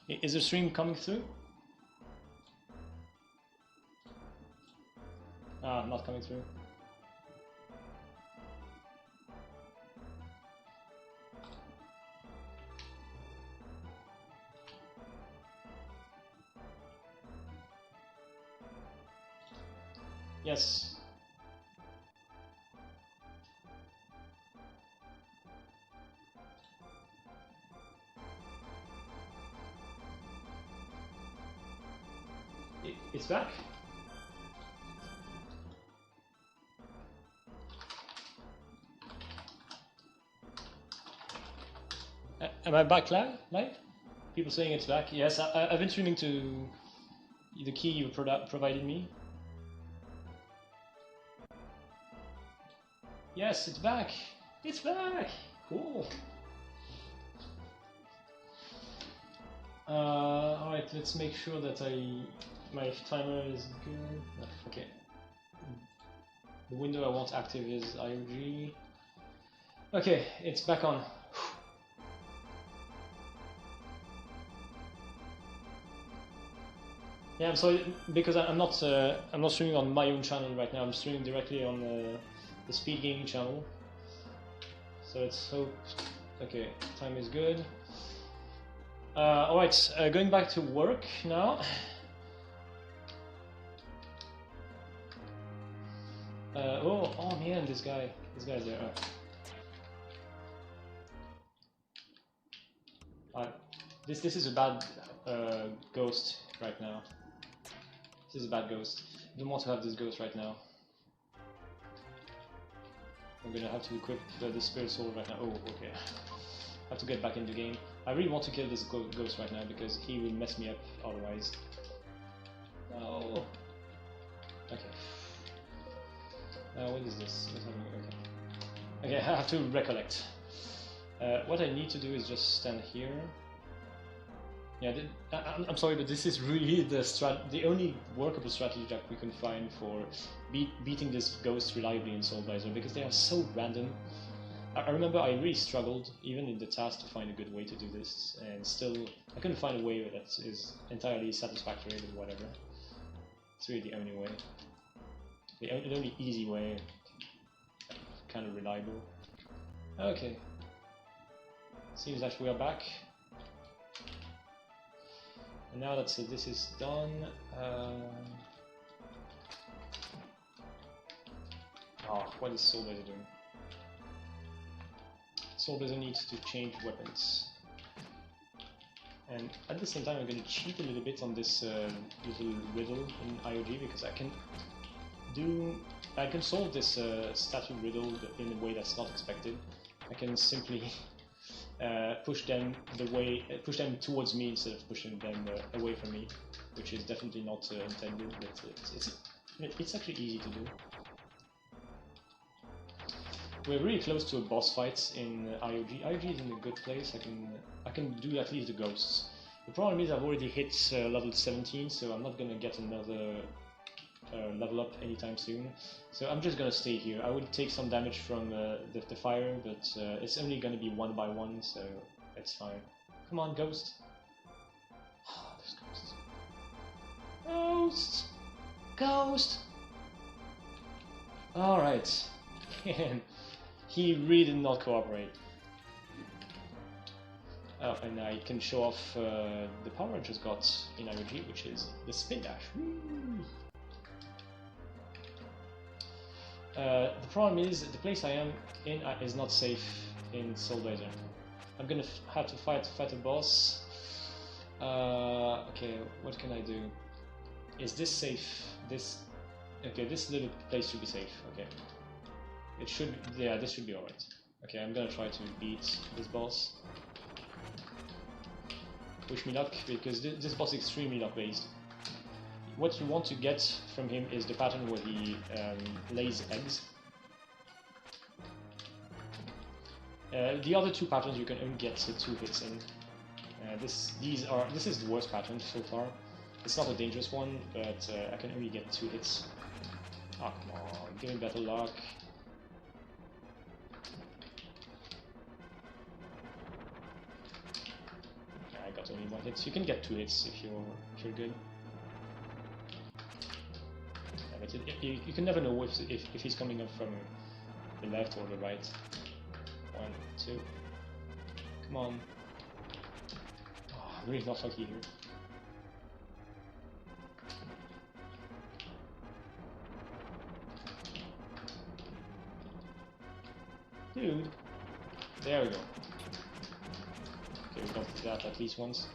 Is the stream coming through? Ah, not coming through. Yes. It's back? Am I back live? People saying it's back. Yes, I've been streaming to the key you provided me. Yes, it's back. It's back. Cool. Alright, let's make sure that my timer is good. Okay. The window I want active is IOG. Okay, it's back on. Yeah, I'm sorry because I'm not streaming on my own channel right now. I'm streaming directly on the Speed Gaming channel. So let's hope. Okay, time is good. All right, going back to work now. Oh man, this guy's there. This is a bad ghost right now. This is a bad ghost. I don't want to have this ghost right now. I'm gonna have to equip the spirit soul right now. Oh, okay. I have to get back in the game. I really want to kill this ghost right now because he will mess me up otherwise. Oh. Okay. What is this? What's happening? Okay. Okay, I have to recollect. What I need to do is just stand here. Yeah, I'm sorry, but this is really the only workable strategy that we can find for beating this ghost reliably in Soul Blazer, because they are so random. I remember I really struggled, even in the task, to find a good way to do this, and still I couldn't find a way that is entirely satisfactory with whatever. It's really the only way. The only easy way, kind of reliable. Okay. Seems that we are back. And now that this is done, what is Soul Blazer doing? Soul Blazer needs to change weapons. And at the same time I'm going to cheat a little bit on this little riddle in IOG, because I can solve this statue riddle in a way that's not expected. I can simply push them towards me instead of pushing them away from me, which is definitely not intended, but it's actually easy to do. We're really close to a boss fight in IOG. IOG is in a good place. I can do at least the ghosts. The problem is I've already hit level 17, so I'm not gonna get another level up anytime soon. So I'm just gonna stay here. I would take some damage from the fire, but it's only gonna be one by one, so it's fine. Come on, ghost! Oh, there's ghosts. Ghost! Ghost! Alright. He really did not cooperate. Oh, and I can show off the power I just got in IOG, which is the spin dash. Woo! The problem is the place I am in is not safe in Soul Blazer. I'm gonna have to fight a boss. Okay, what can I do? Is this safe? Okay, this little place should be safe. Okay, it should. Yeah, this should be alright. Okay, I'm gonna try to beat this boss. Wish me luck, because this boss is extremely luck based. What you want to get from him is the pattern where he lays eggs. The other two patterns you can only get 2 hits in. This is the worst pattern so far. It's not a dangerous one, but I can only get 2 hits. Oh, come on, give me better luck. I got got only one hit. You can get 2 hits if you're good. Yeah, but you can never know if he's coming up from the left or the right. 1, 2. Come on. Oh, I'm really not lucky here. Dude. There we go. Okay, we got that at least once.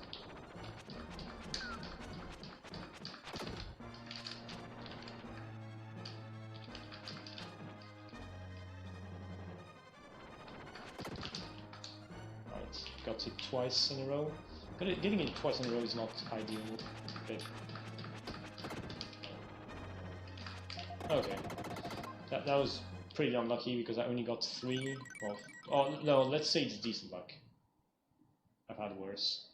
Right, got it twice in a row. Getting it twice in a row is not ideal, but... Okay. That was pretty unlucky because I only got 3 of... Oh, no, let's say it's decent luck. I've had worse.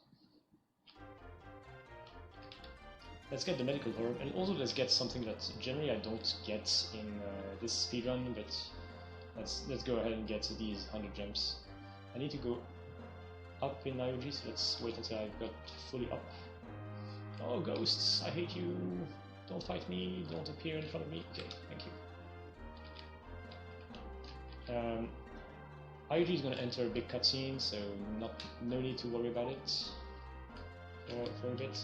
Let's get the medical herb, and also let's get something that generally I don't get in this speedrun, but let's go ahead and get these 100 gems. I need to go up in IOG, so let's wait until I've got fully up. Oh, ghosts, I hate you. Don't fight me, don't appear in front of me. Okay, thank you. IOG is going to enter a big cutscene, so no need to worry about it for a bit.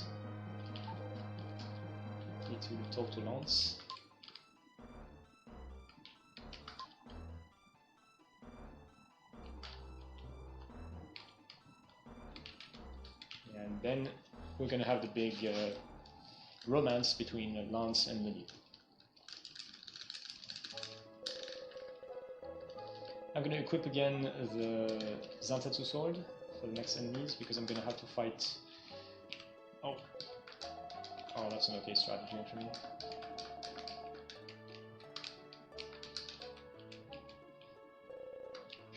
Need to talk to Lance. And then we're going to have the big romance between Lance and Lily. I'm going to equip again the Zantatsu sword for the next enemies because I'm going to have to fight... Oh, that's an okay strategy actually.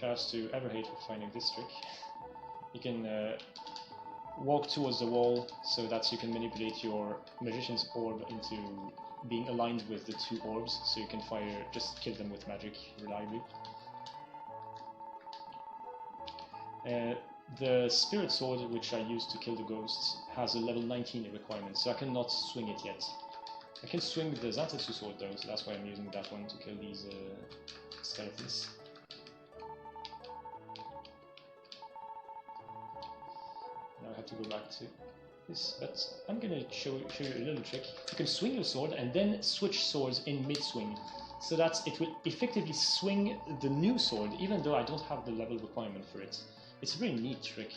Shouts to Everhate for finding this trick. You can walk towards the wall so that you can manipulate your magician's orb into being aligned with the 2 orbs, so you can just kill them with magic reliably. The spirit sword, which I used to kill the ghosts, has a level 19 requirement, so I cannot swing it yet. I can swing the Zantatsu sword though, so that's why I'm using that one to kill these skeletons. Now I have to go back to this, but I'm gonna show you a little trick. You can swing your sword and then switch swords in mid-swing, so that it will effectively swing the new sword, even though I don't have the level requirement for it. It's a really neat trick.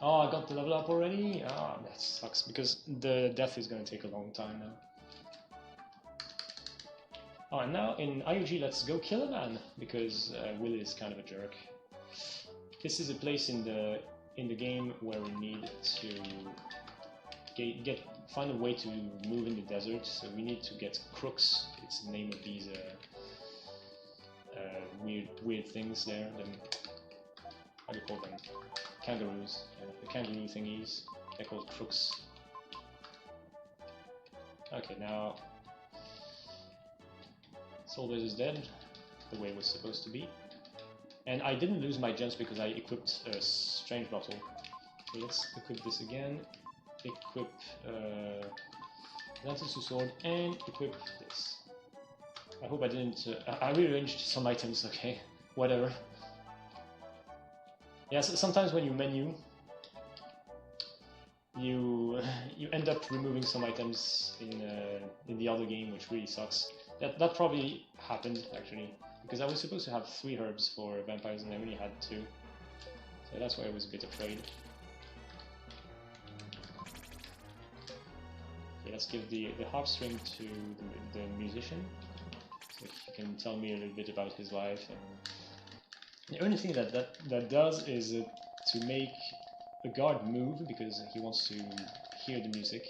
Oh, I got the level up already? Ah, that sucks, because the death is going to take a long time now. Oh, and now in IOG, let's go kill a man, because Will is kind of a jerk. This is a place in the game where we need to find a way to move in the desert, so we need to get crooks. It's the name of these weird things there. How do you call them? Kangaroos. The kangaroo thingies. They're called crooks. Okay, now Soldiers is dead, the way it was supposed to be. And I didn't lose my gems because I equipped a strange bottle. So let's equip this again. Equip Zantatsu sword and equip this. I hope I didn't. I rearranged some items. Okay, whatever. Yeah, so sometimes when you menu, you end up removing some items in the other game, which really sucks. That probably happened actually, because I was supposed to have 3 herbs for vampires and I only had 2, so that's why I was a bit afraid. Okay, let's give the harp string to the musician, so he can tell me a little bit about his life. And the only thing that does is to make a guard move, because he wants to hear the music,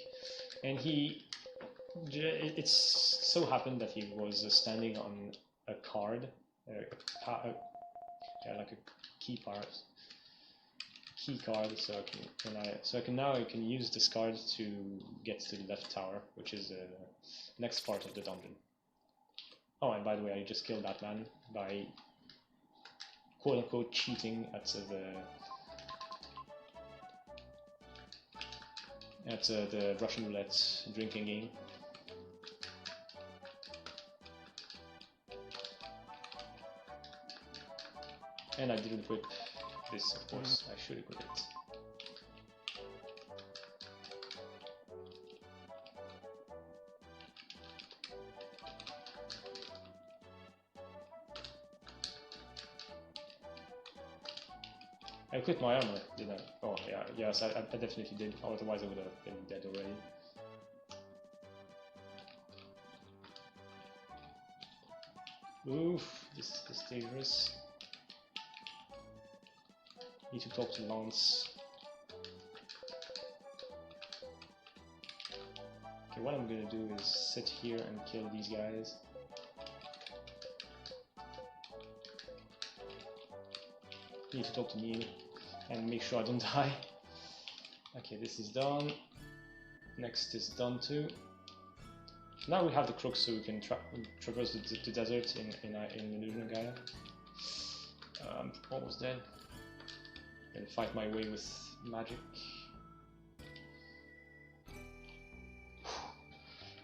and it's so happened that he was standing on a card, like a key card, so I can use this card to get to the left tower, which is the next part of the dungeon. Oh, and by the way, I just killed that man by quote-unquote cheating at at the Russian roulette drinking game. And I didn't equip this, of course. I should equip it. I equipped my armor, didn't I? Oh yeah, yes, I definitely did. Otherwise I would have been dead already. Oof, this is dangerous. Need to talk to Lance. Okay, what I'm gonna do is sit here and kill these guys. Need to talk to Neil and make sure I don't die. Okay, this is done. Next is done too. Now we have the crooks, so we can traverse the desert in Illusion Gaia. I'm almost dead. Gonna fight my way with magic.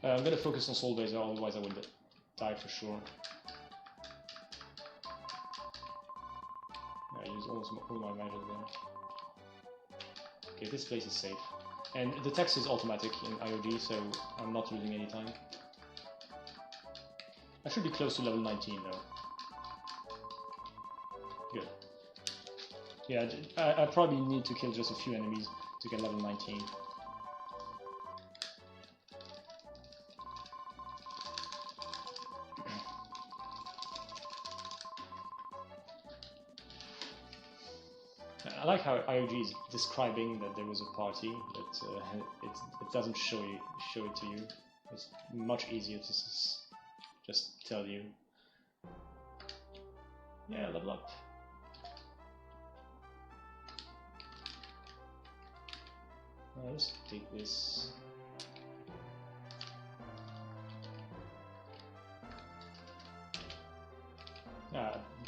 I'm gonna focus on Soul Blazer, otherwise I would die for sure. I use almost all my magic there. Okay, this place is safe. And the text is automatic in IOG, so I'm not losing any time. I should be close to level 19 though. Good. Yeah, I probably need to kill just a few enemies to get level 19. I like how IOG is describing that there was a party, but it doesn't show it to you. It's much easier to just tell you. Yeah, level up. Let's take this.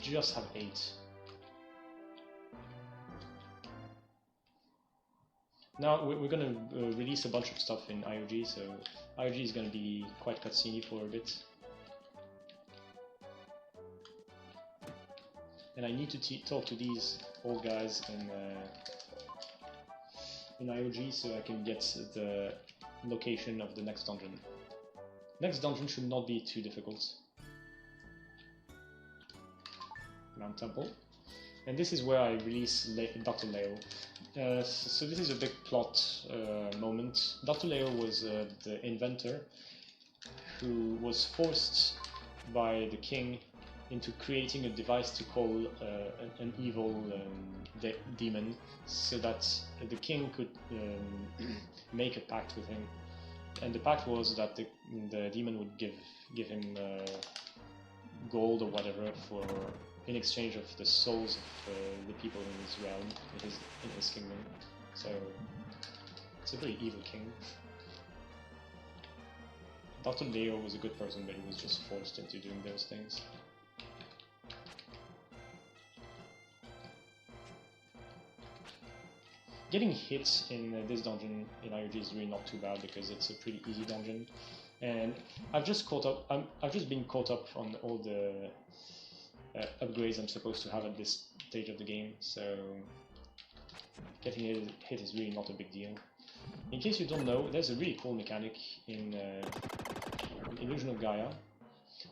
Just have 8. Now we're gonna release a bunch of stuff in IOG, so IOG is gonna be quite cutscene for a bit. And I need to talk to these old guys in IOG so I can get the location of the next dungeon. Next dungeon should not be too difficult. Mount Temple. And this is where I release Dr. Leo. So this is a big plot moment. Dr. Leo was the inventor who was forced by the king into creating a device to call an evil demon, so that the king could make a pact with him. And the pact was that the demon would give him gold or whatever in exchange of the souls of the people in his realm, in his kingdom. So it's a very evil king. Dr. Leo was a good person, but he was just forced into doing those things. Getting hit in this dungeon in IOG is really not too bad because it's a pretty easy dungeon, and I've just been caught up on all the upgrades I'm supposed to have at this stage of the game, so getting hit is really not a big deal. In case you don't know, there's a really cool mechanic in Illusion of Gaia,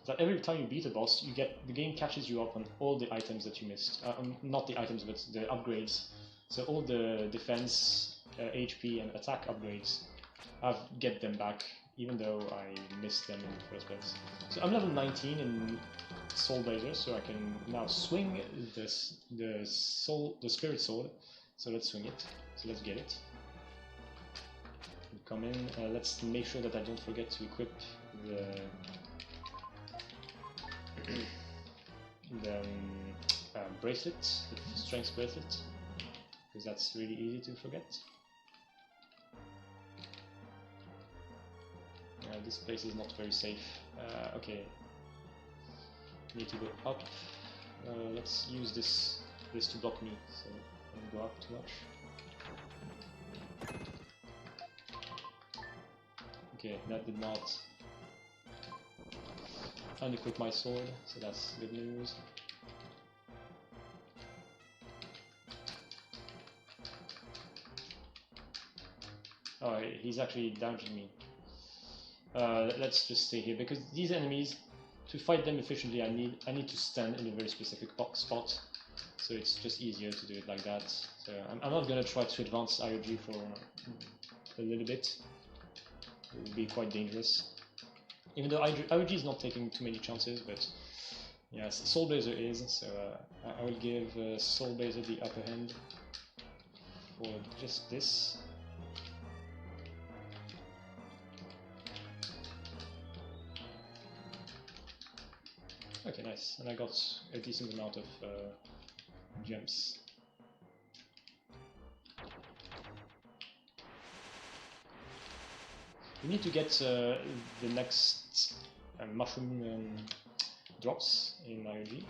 that every time you beat a boss, the game catches you up on all the items that you missed. Not the items, but the upgrades. So all the defense, HP and attack upgrades, get them back, even though I missed them in the first place. So I'm level 19 in Soul Blazer, so I can now swing the Spirit Sword. So let's swing it. So let's get it. Come in. Let's make sure that I don't forget to equip the bracelet, the strength bracelet, because that's really easy to forget. This place is not very safe. Okay, need to go up. Let's use this to block me, so I don't go up too much. Okay, that did not unequip my sword, so that's good news. Oh, he's actually damaging me. Let's just stay here, because these enemies, to fight them efficiently, I need to stand in a very specific spot. So it's just easier to do it like that. So I'm not gonna try to advance IOG for a little bit. It would be quite dangerous. Even though IOG is not taking too many chances, but yes, Soul Blazer is, so I will give Soul Blazer the upper hand for just this. Okay, nice, and I got a decent amount of gems. We need to get the next mushroom drops in IOG.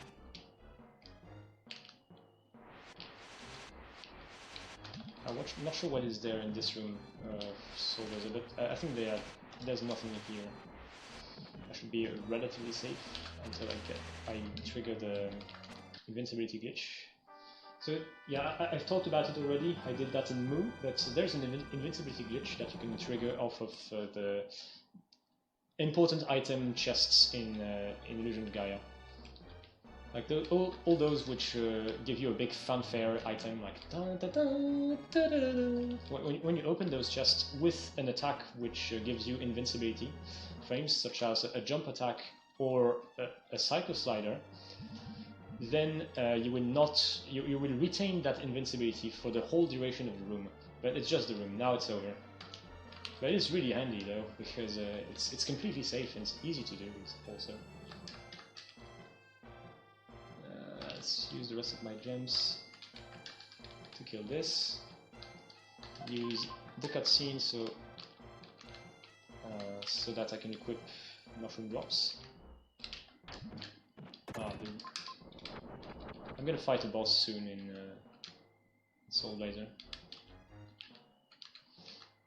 I'm not sure what is there in this room, so there's a bit. I think there's nothing in here. I should be relatively safe until I trigger the invincibility glitch. So yeah, I've talked about it already. I did that in Moo, but there's an invincibility glitch that you can trigger off of the important item chests in Illusion of Gaia. Like all those which give you a big fanfare item, like da, da, da, da, da, da. When you open those chests with an attack which gives you invincibility frames, such as a jump attack or a Psycho Slider, then you will retain that invincibility for the whole duration of the room. But it's just the room. Now it's over. But it's really handy though, because it's completely safe and it's easy to do also. Let's use the rest of my gems to kill this. Use the cutscene so that I can equip mushroom drops. I'm gonna fight a boss soon in Soul Blazer.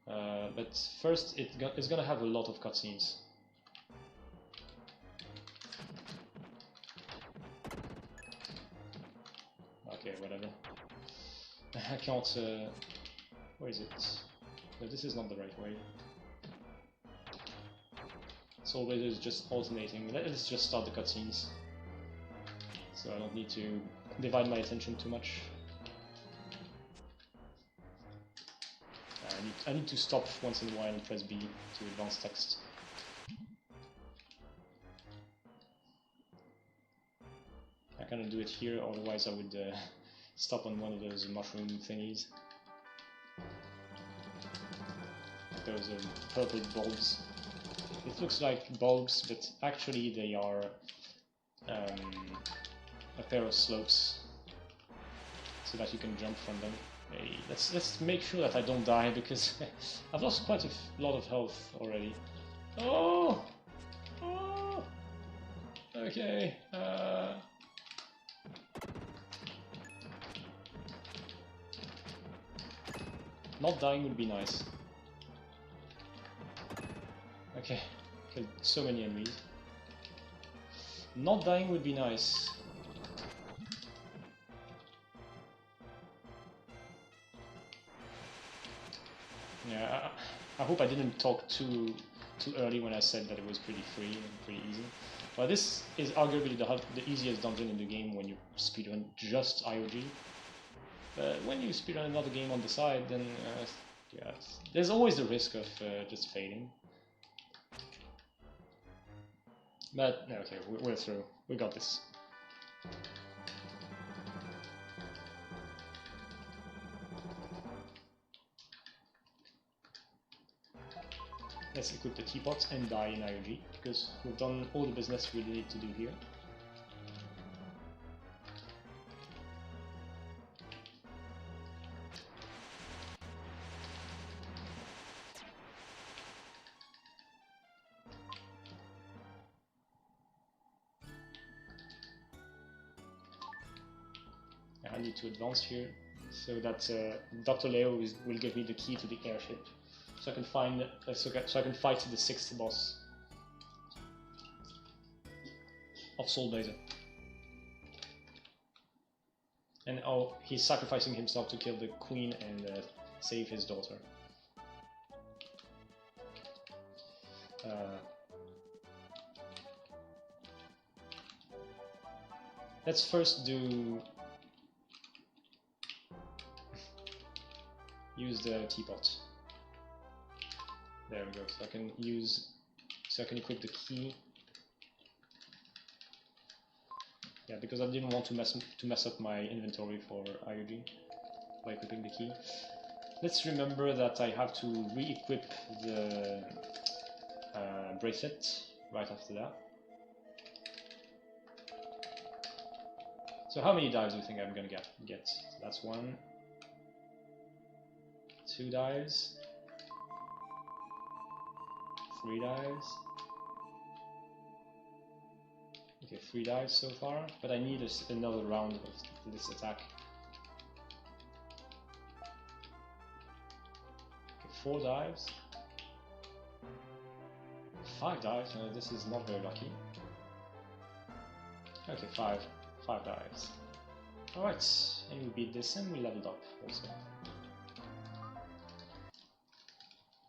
But first it's gonna have a lot of cutscenes. Okay, whatever. I can't... where is it? No, this is not the right way. Soul Blazer is just alternating. Let's just start the cutscenes. So I don't need to divide my attention too much. I need to stop once in a while and press B to advance text. I cannot do it here, otherwise I would stop on one of those mushroom thingies. Those purple bulbs. It looks like bulbs, but actually they are a pair of slopes, so that you can jump from them. Hey, let's make sure that I don't die, because I've lost quite a lot of health already. Oh! Oh! Okay. Not dying would be nice. Okay, killed so many enemies. Not dying would be nice. Yeah, I hope I didn't talk too early when I said that it was pretty free and pretty easy. Well, this is arguably the easiest dungeon in the game when you speedrun just IOG. But when you speedrun another game on the side, then yeah, there's always the risk of just failing. But okay, we're through. We got this. Let's equip the teapot and die in IOG, because we've done all the business we really need to do here. I need to advance here, so that Dr. Leo will give me the key to the airship, so I can find so I can fight the 6th boss of Soul Blazer. And oh, he's sacrificing himself to kill the queen and save his daughter. Let's first use the teapot. There we go. So I can equip the key. Yeah, because I didn't want to mess up my inventory for IOG by equipping the key. Let's remember that I have to re-equip the bracelet right after that. So how many dives do you think I'm gonna get? So that's 1, 2 dives, 3 dives. Okay, 3 dives so far, but I need another round of this attack. Okay, 4 dives. 5 dives, this is not very lucky. Okay, 5 dives. Alright, and we beat this and we leveled up also.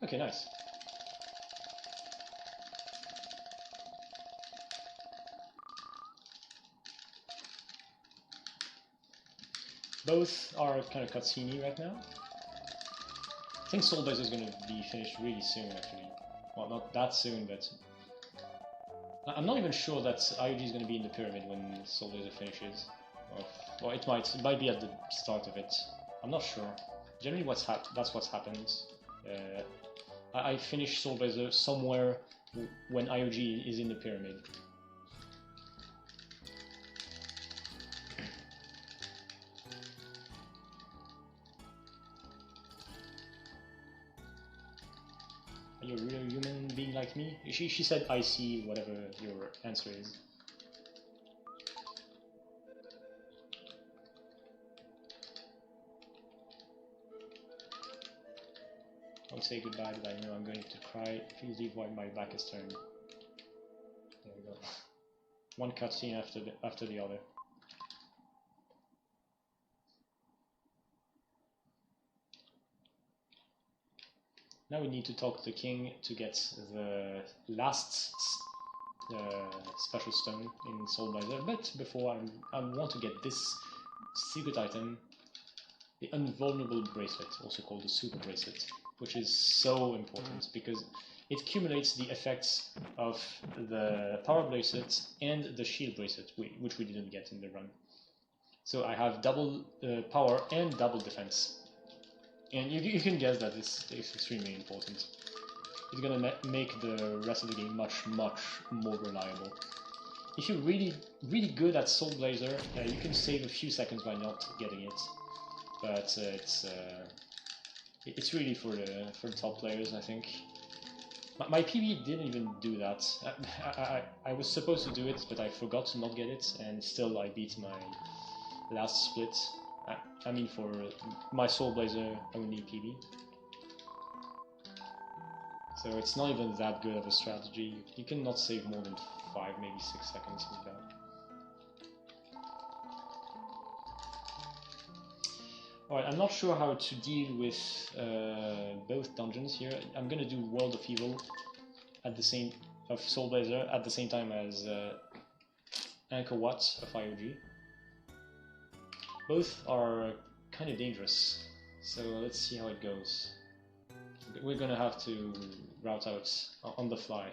Okay, nice. Both are kind of cutscene-y right now. I think Soul Blazer is going to be finished really soon, actually. Well, not that soon, but I'm not even sure that IOG is going to be in the pyramid when Soul Blazer finishes. Well, it might be at the start of it. I'm not sure. Generally, that's what's happened. I finish Soul Blazer somewhere when IOG is in the pyramid. Are you a real human being like me? She said I see whatever your answer is. I'll say goodbye, but I know I'm going to cry. Please leave while my back is turned. There we go. One cutscene after the other. Now we need to talk to the king to get the last special stone in Soul Blazer, but before I want to get this secret item, the Invulnerable Bracelet, also called the Super Bracelet, which is so important because it accumulates the effects of the Power Bracelet and the Shield Bracelet, which we didn't get in the run. So I have double power and double defense. And you can guess that it's extremely important. It's gonna make the rest of the game much more reliable. If you're really good at Soul Blazer, you can save a few seconds by not getting it. But it's really for the top players, I think. My PB didn't even do that. I was supposed to do it, but I forgot to not get it, and still I beat my last split. I mean, for my Soul Blazer only PB. So it's not even that good of a strategy. You cannot save more than 5, maybe 6 seconds with that. Alright, I'm not sure how to deal with both dungeons here. I'm gonna do World of Evil of Soul Blazer at the same time as Angkor Wat of IOG. Both are kind of dangerous, so let's see how it goes. We're gonna have to route out on the fly.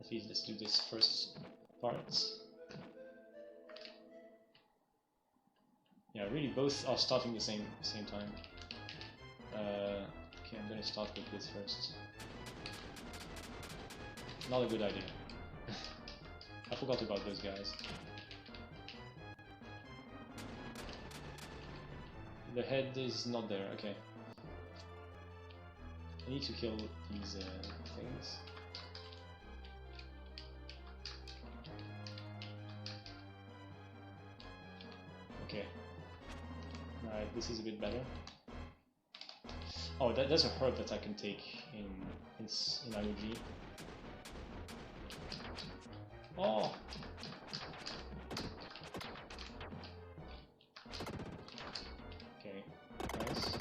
At least let's do this first part. Yeah, really both are starting the same time. Okay, I'm gonna start with this first. Not a good idea. I forgot about those guys. The head is not there, okay. I need to kill these things. Okay. Alright, this is a bit better. Oh, there's a herb that I can take in IOG. Oh! Okay, nice.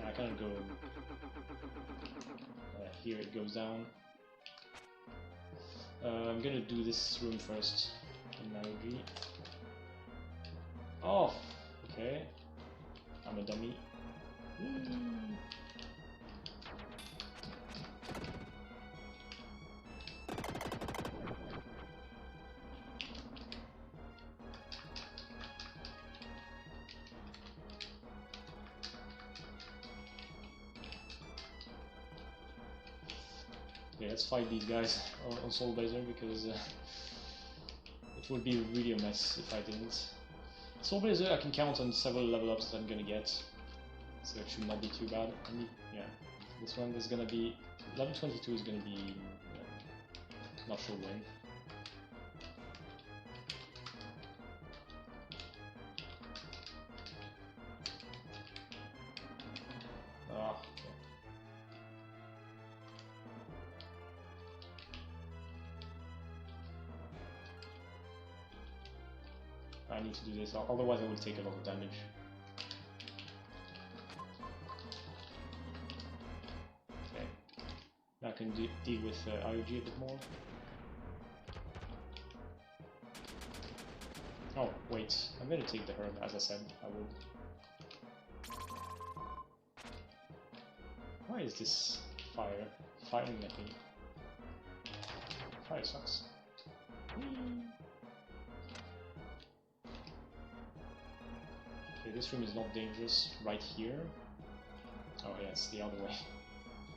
I can't go. Here it goes down. I'm gonna do this room first in IOG. Oh, okay. I'm a dummy. Woo. Okay, let's fight these guys on Soul Blazer because it would be really a mess if I didn't. Soul Blazer, I can count on several level ups that I'm gonna get, so it should not be too bad. Yeah, this one is gonna be level 22 is gonna be not sure when. I need to do this, otherwise I will take a lot of damage. Okay, now I can deal with IOG a bit more. Oh, wait, I'm gonna take the herb, as I said I would. Why is this firing at me? Fire sucks. Whee! Okay, this room is not dangerous right here. Oh yeah, it's the other way.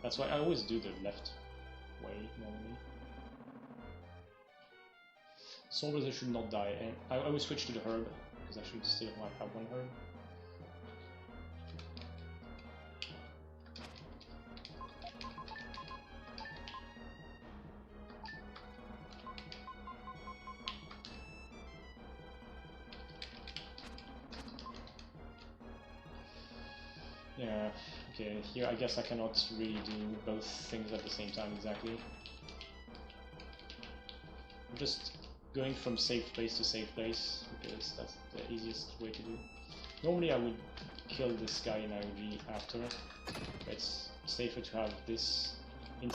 That's why I always do the left way normally. Soul Blazer should not die, and I will switch to the herb because I should still have one herb. Yeah, okay, here I guess I cannot really do both things at the same time exactly. I'm just going from safe place to safe place because that's the easiest way to do. Normally I would kill this guy in IOG after, but it's safer to have this in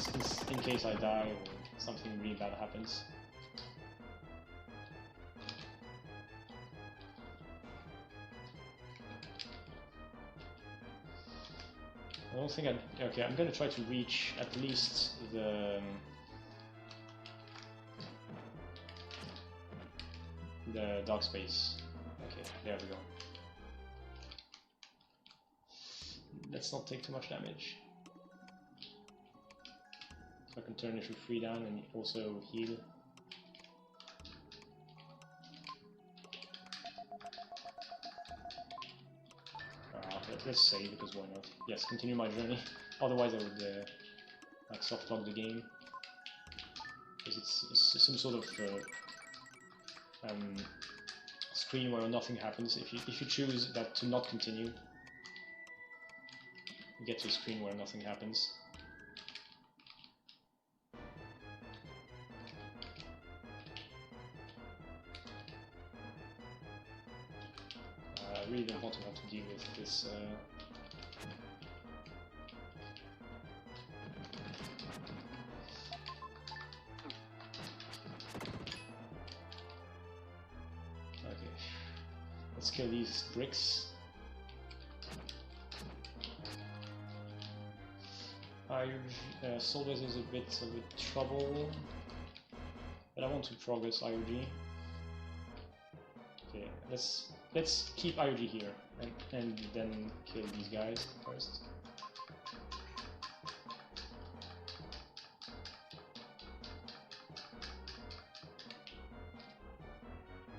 case I die or something really bad happens. I don't think okay, I'm gonna try to reach at least the dark space. Okay, there we go. Let's not take too much damage. So I can turn issue 3 down and also heal. Let's save because why not? Yes, continue my journey. Otherwise I would like soft lock the game because it's some sort of screen where nothing happens. If you choose that to not continue, you get to a screen where nothing happens. I really don't want to have to deal with this. Okay, let's kill these bricks. Soul Blazer is a bit of trouble, but I want to progress IOG. Okay, let's keep IOG here and then kill these guys first.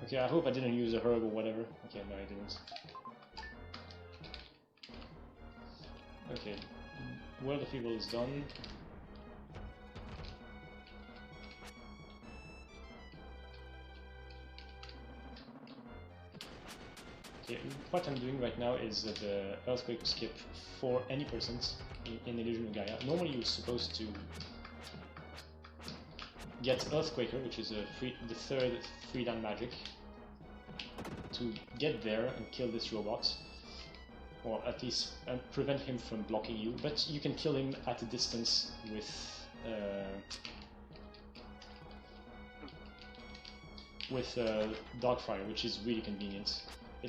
Okay, I hope I didn't use a herb or whatever. Okay, no I didn't. Okay, World of Evil is done. Okay, what I'm doing right now is the Earthquake skip for any percent in Illusion of Gaia. Normally you're supposed to get Earthquaker, which is the third free-down magic, to get there and kill this robot, or at least prevent him from blocking you, but you can kill him at a distance with Darkfire, which is really convenient.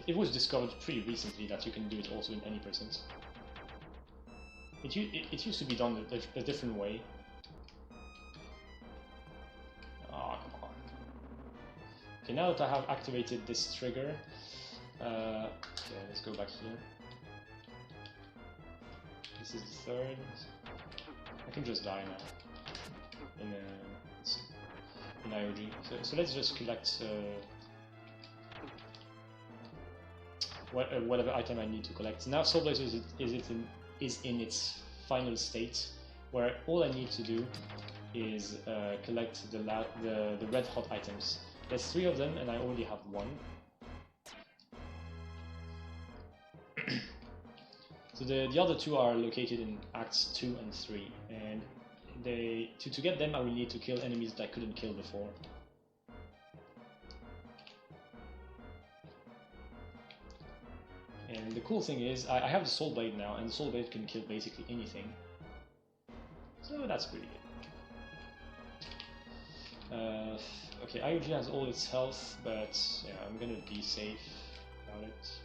It was discovered pretty recently that you can do it also in any percent. It used to be done a different way. Ah, come on. Okay, now that I have activated this trigger, yeah, let's go back here. This is the third. I can just die now in IOG. So let's just collect whatever item I need to collect. Now Soul Blazer is in its final state, where all I need to do is collect the red hot items. There's 3 of them, and I already have 1. So the other 2 are located in Acts 2 and 3, and to get them I will need to kill enemies that I couldn't kill before. And the cool thing is, I have the Soul Blade now, and the Soul Blade can kill basically anything. So that's pretty good. Okay, IOG has all its health, but yeah, I'm gonna be safe about it.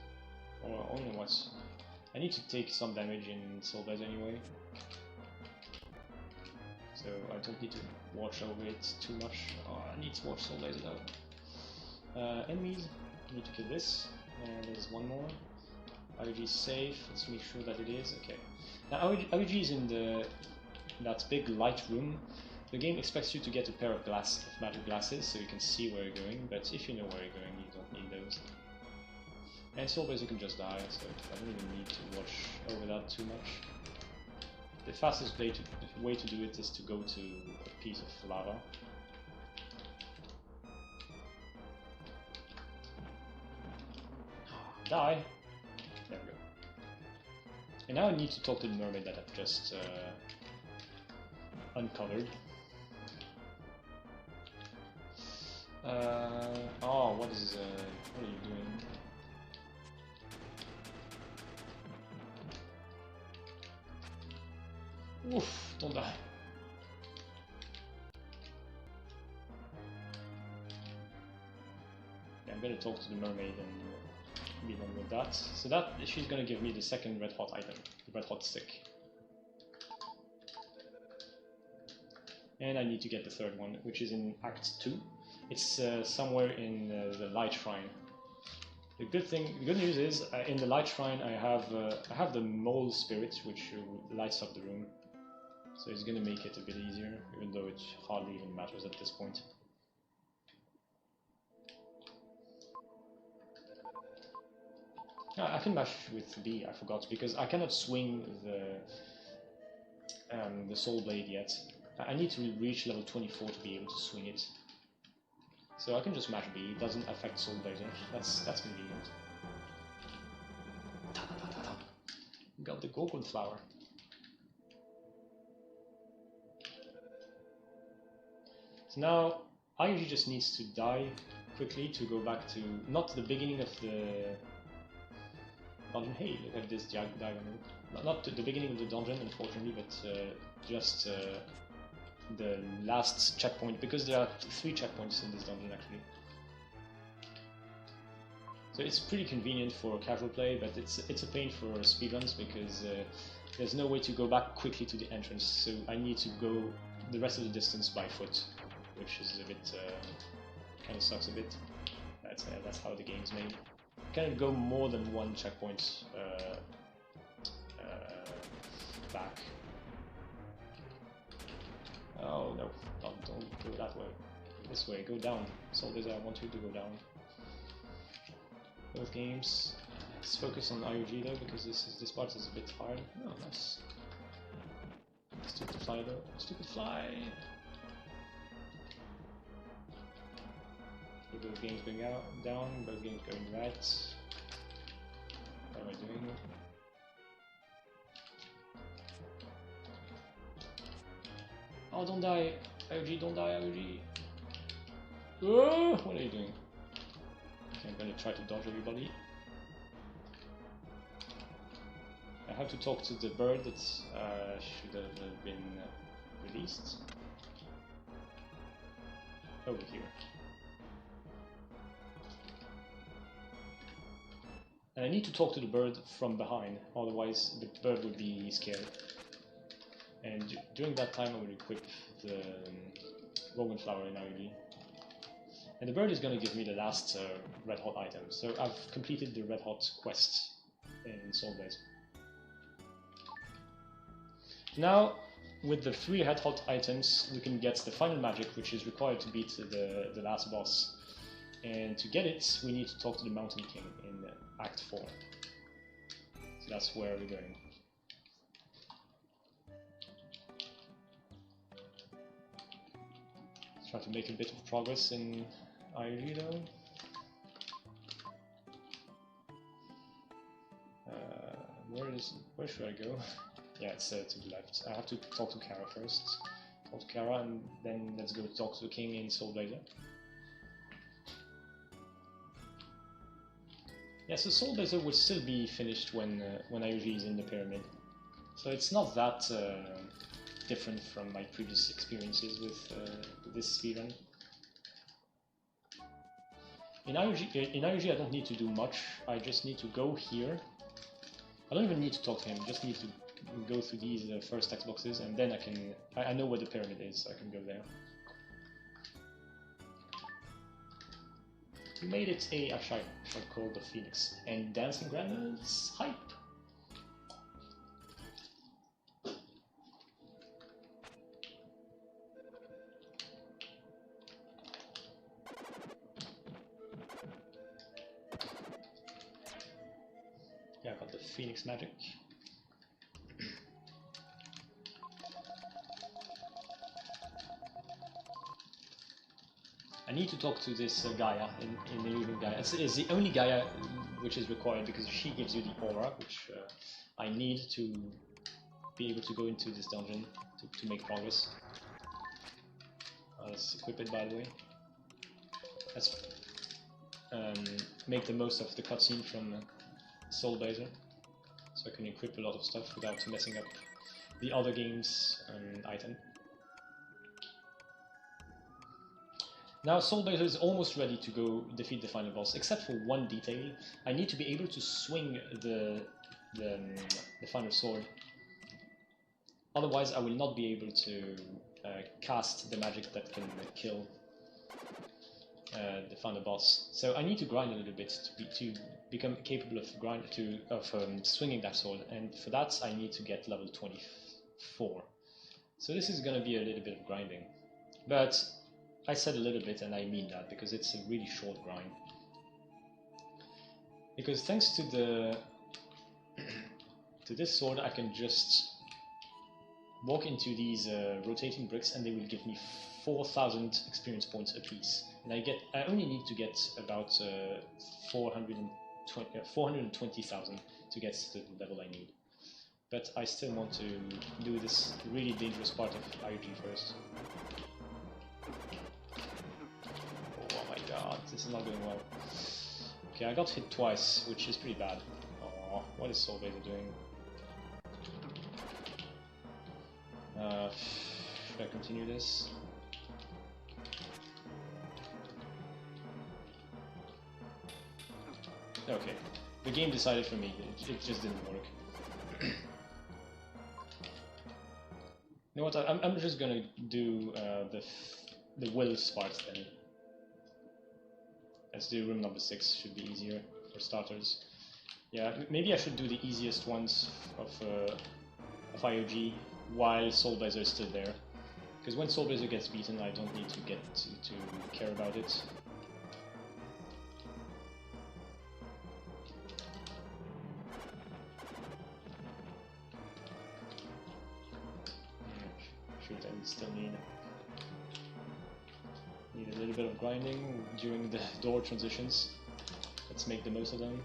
Or only what? I need to take some damage in Soul Blade anyway. So I don't need to watch over it too much. Oh, I need to watch Soul Blade out. Enemies, I need to kill this. And there's one more. IOG is safe, let's make sure that it is. Okay. Now IOG is in that big light room. The game expects you to get a pair of magic glasses so you can see where you're going, but if you know where you're going, you don't need those. And Soul Blaze you can just die, so I don't even need to watch over that too much. The fastest way to do it is to go to a piece of lava. Die! There we go. And now I need to talk to the mermaid that I've just uncovered. Oh, what are you doing? Oof, don't die. Yeah, I'm gonna talk to the mermaid and be done with that. So that she's gonna give me the second red hot item, the red hot stick. And I need to get the third one, which is in Act 2. It's somewhere in the Light Shrine. The good news is, in the Light Shrine I have the Mole Spirit, which lights up the room. So it's gonna make it a bit easier, even though it hardly even matters at this point. I can mash with B, I forgot, because I cannot swing the Soul Blade yet. I need to reach level 24 to be able to swing it. So I can just mash B, it doesn't affect Soul Blazer. That's convenient. Got the Gogon Flower. So now IOG just needs to die quickly to go back to not the beginning of the dungeon. Hey, look at this diagonal. Not the beginning of the dungeon, unfortunately, but just the last checkpoint, because there are 3 checkpoints in this dungeon actually. So it's pretty convenient for casual play, but it's a pain for speedruns because there's no way to go back quickly to the entrance. So I need to go the rest of the distance by foot, which is a bit kind of sucks a bit. That's how the game's made. You can't go more than 1 checkpoint back. Oh no, don't go that way. This way, go down. Soul Blazer, I want you to go down. Both games. Let's focus on IOG though, because this part is a bit hard. Oh, nice. Stupid fly though. Stupid fly! Okay, both games going down, both games going right. What am I doing? Oh, don't die! IOG, don't die, IOG! Oh, what are you doing? Okay, I'm gonna try to dodge everybody. I have to talk to the bird that should have been released. Over here. And I need to talk to the bird from behind, otherwise the bird would be scared. And during that time I will equip the Roman flower in IOD. And the bird is going to give me the last red hot item. So I've completed the red hot quest in Soul Blaze. Now, with the 3 red hot items, we can get the final magic, which is required to beat the last boss. And to get it, we need to talk to the Mountain King in Act 4. So that's where we're going. Let's try to make a bit of progress in IOG though. Where should I go? Yeah, it's to the left. I have to talk to Kara first. Talk to Kara and then let's go talk to the king in Soul Blazer. Yeah, so Soul Blazer will still be finished when IOG is in the pyramid. So it's not that different from my previous experiences with this speedrun. In IOG I don't need to do much, I just need to go here. I don't even need to talk to him, just need to go through these first text boxes and then I know where the pyramid is, so I can go there. We made it a shard called the Phoenix. And Dancing Grandma's hype! Yeah, I got the Phoenix magic. I need to talk to this Gaia in the Illusion Gaia. It's the only Gaia which is required because she gives you the aura, which I need to be able to go into this dungeon to make progress. Let's equip it, by the way. Let's make the most of the cutscene from Soul Blazer, so I can equip a lot of stuff without messing up the other game's item. Now Soul Blazer is almost ready to go defeat the final boss, except for one detail. I need to be able to swing the final sword. Otherwise I will not be able to cast the magic that can kill the final boss. So I need to grind a little bit to become capable of swinging that sword, and for that I need to get level 24. So this is going to be a little bit of grinding. But I said a little bit, and I mean that, because it's a really short grind. Because thanks to this sword, I can just walk into these rotating bricks, and they will give me 4,000 experience points apiece. And I only need to get about 420,000 to get to the level I need. But I still want to do this really dangerous part of IOG first. God, this is not going well. Okay, I got hit twice, which is pretty bad. Oh, what is Soul Blazer doing? Should I continue this? Okay, the game decided for me. It just didn't work. You know what? I'm just gonna do the wills part then. Let's do room number 6, should be easier for starters. Yeah, maybe I should do the easiest ones of IOG while Soul Blazer is still there. Because when Soul Blazer gets beaten, I don't need to get to care about it. shoot, I still need a little bit of grinding during the door transitions. Let's make the most of them.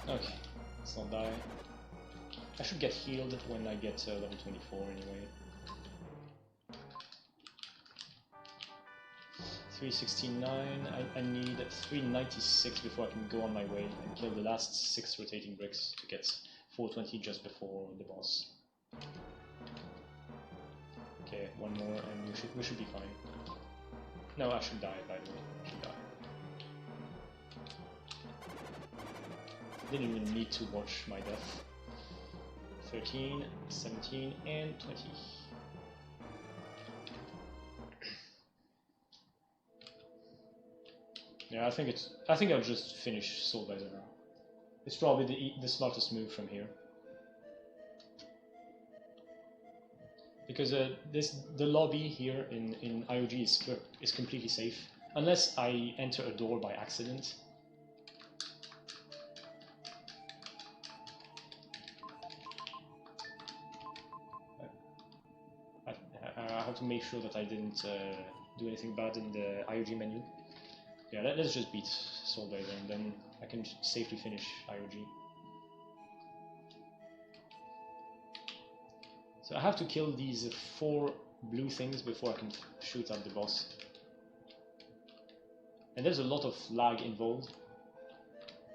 Okay, let's not die. I should get healed when I get to level 24 anyway. 369, I need 396 before I can go on my way and kill the last 6 rotating bricks to get 420 just before the boss. Okay, one more and we should be fine. No, I should die, by the way. I should die. Didn't even need to watch my death. 13, 17, and 20. Yeah, I think I'll just finish Soul Blazer now. It's probably the smartest move from here. Because the lobby here in IOG is completely safe, unless I enter a door by accident. I have to make sure that I didn't do anything bad in the IOG menu. Yeah, let's just beat Soul Blazer and then I can safely finish IOG. So I have to kill these 4 blue things before I can shoot at the boss. And there's a lot of lag involved,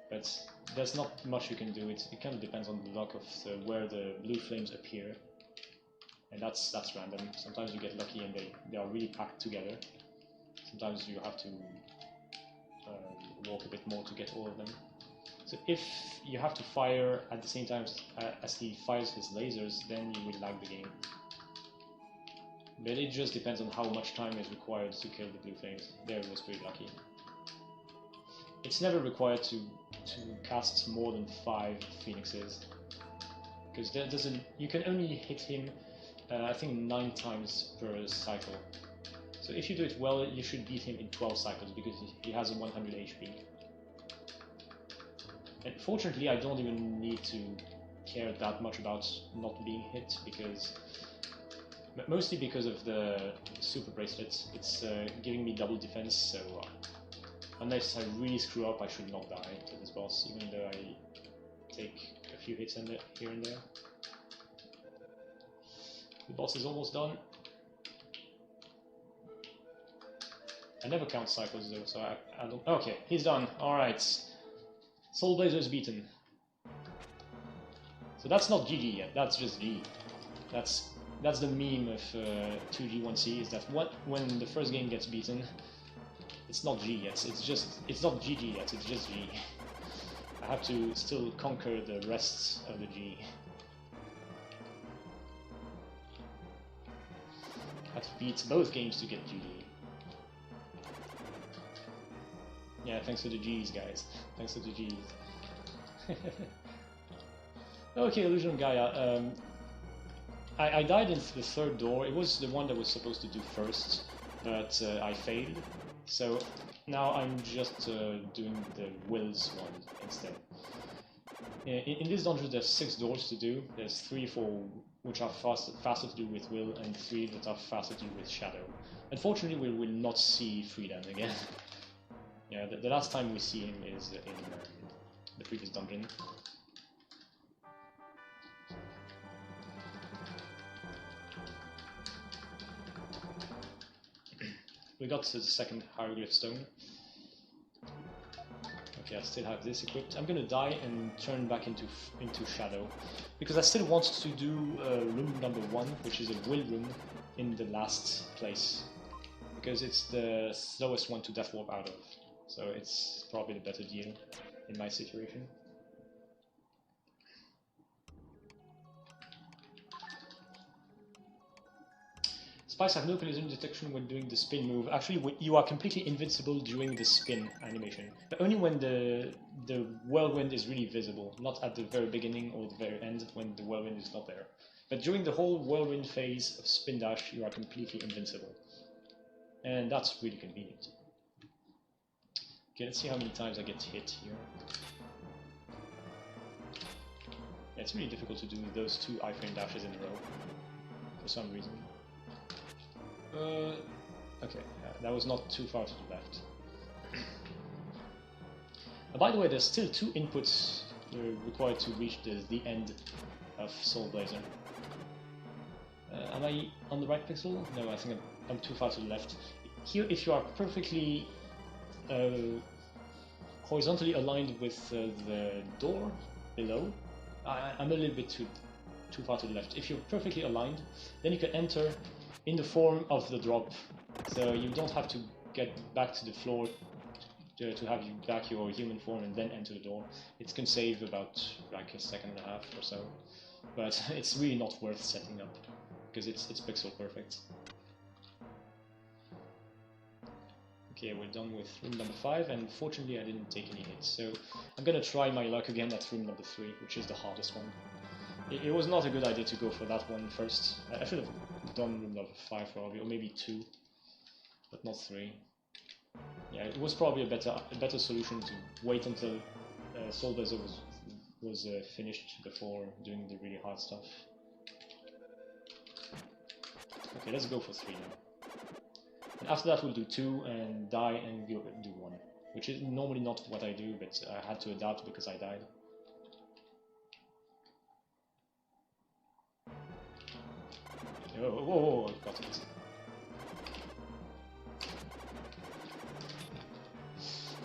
but there's not much you can do. It kind of depends on the luck of where the blue flames appear. And that's random. Sometimes you get lucky and they are really packed together. Sometimes you have to walk a bit more to get all of them. So if you have to fire at the same time as he fires his lasers, then you will lag the game. But it just depends on how much time is required to kill the blue flames. There it was pretty lucky. It's never required to cast more than 5 phoenixes, because you can only hit him I think 9 times per cycle. So if you do it well, you should beat him in 12 cycles because he has a 100 HP. And fortunately, I don't even need to care that much about not being hit, because mostly because of the super bracelets. It's giving me double defense, so unless I really screw up, I should not die to this boss, even though I take a few hits here and there. The boss is almost done. I never count cycles though, so I don't... Okay, he's done. Alright. Soul Blazer is beaten. So that's not GG yet, that's just G. That's the meme of 2G1C, is that when the first game gets beaten, it's not G yet, it's not GG yet, it's just G. I have to still conquer the rest of the G. I have to beat both games to get GG. Yeah, thanks for the G's, guys. Thanks for the G's. Okay, Illusion of Gaia. I died in the 3rd door. It was the one that was supposed to do first, but I failed. So now I'm just doing the Will's one instead. In this dungeon there's 6 doors to do. There's 3 which are faster to do with Will, and 3 that are faster to do with Shadow. Unfortunately, we will not see Freedom again. Yeah, the last time we see him is in the previous dungeon. We got to the 2nd hieroglyph stone. Okay, I still have this equipped. I'm gonna die and turn back into Shadow, because I still want to do room number 1, which is a Will room, in the last place, because it's the slowest one to death warp out of. So it's probably the better deal in my situation. Spies have no collision detection when doing the spin move. Actually, you are completely invincible during the spin animation, but only when the whirlwind is really visible, not at the very beginning or the very end when the whirlwind is not there. But during the whole whirlwind phase of spin dash, you are completely invincible. And that's really convenient. Okay, let's see how many times I get hit here. It's really difficult to do those 2 iframe dashes in a row for some reason. Okay, that was not too far to the left. By the way, there's still 2 inputs required to reach the end of Soul Blazer. Am I on the right pixel? No, I think I'm too far to the left. Here, if you are perfectly horizontally aligned with the door below, I'm a little bit too far to the left. If you're perfectly aligned, then you can enter in the form of the drop, so you don't have to get back to the floor to have you back your human form and then enter the door. It can save about like a second and a half or so, but it's really not worth setting up because it's pixel perfect. Okay, we're done with room number 5, and fortunately I didn't take any hits, so I'm gonna try my luck again at room number 3, which is the hardest one. It was not a good idea to go for that one first. I should have done room number 5 probably, or maybe 2, but not 3. Yeah, it was probably a better solution to wait until Soul Blazer was finished before doing the really hard stuff. Okay, let's go for 3 now. And after that we'll do 2 and die and do 1, which is normally not what I do, but I had to adapt because I died. Oh, whoa, I got it.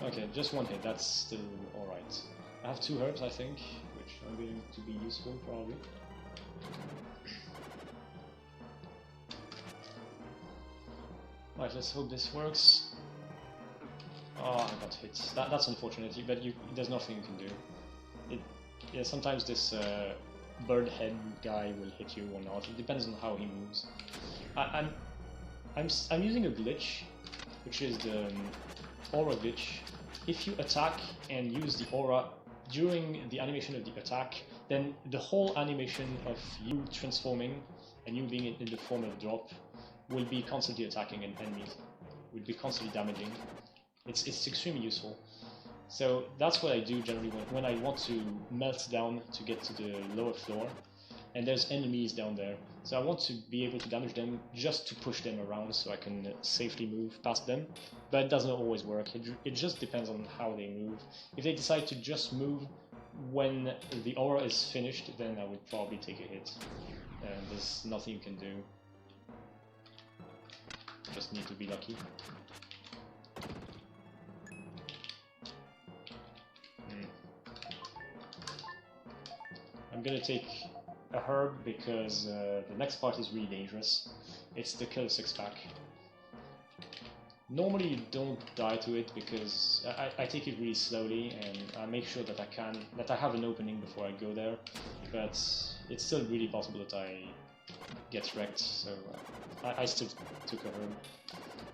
Okay, just 1 hit, that's still alright. I have 2 herbs, I think, which are going to be useful, probably. Right, let's hope this works. Oh, I got hit. That's unfortunate, but there's nothing you can do. Yeah, sometimes this bird head guy will hit you or not. It depends on how he moves. I'm using a glitch, which is the aura glitch. If you attack and use the aura during the animation of the attack, then the whole animation of you transforming and you being in the form of drop will be constantly attacking enemies, will be constantly damaging. It's extremely useful. So that's what I do generally when I want to melt down to get to the lower floor, and there's enemies down there. So I want to be able to damage them just to push them around so I can safely move past them, but it doesn't always work. It just depends on how they move. If they decide to just move when the aura is finished, then I would probably take a hit. And there's nothing you can do. Just need to be lucky. I'm gonna take a herb because the next part is really dangerous. It's the kill 6-pack. Normally you don't die to it because I take it really slowly and I make sure that I have an opening before I go there, but it's still really possible that I get wrecked, so I still took a herb.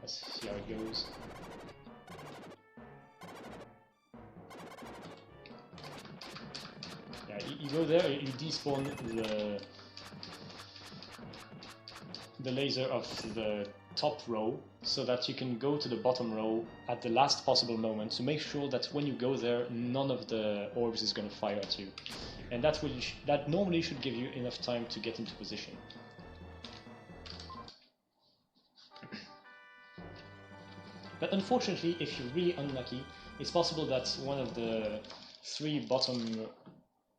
Let's see how it goes. Yeah, you go there, you despawn the laser of the top row so that you can go to the bottom row at the last possible moment to make sure that when you go there none of the orbs is going to fire at you, and that normally should give you enough time to get into position. But unfortunately, if you're really unlucky, it's possible that one of the 3 bottom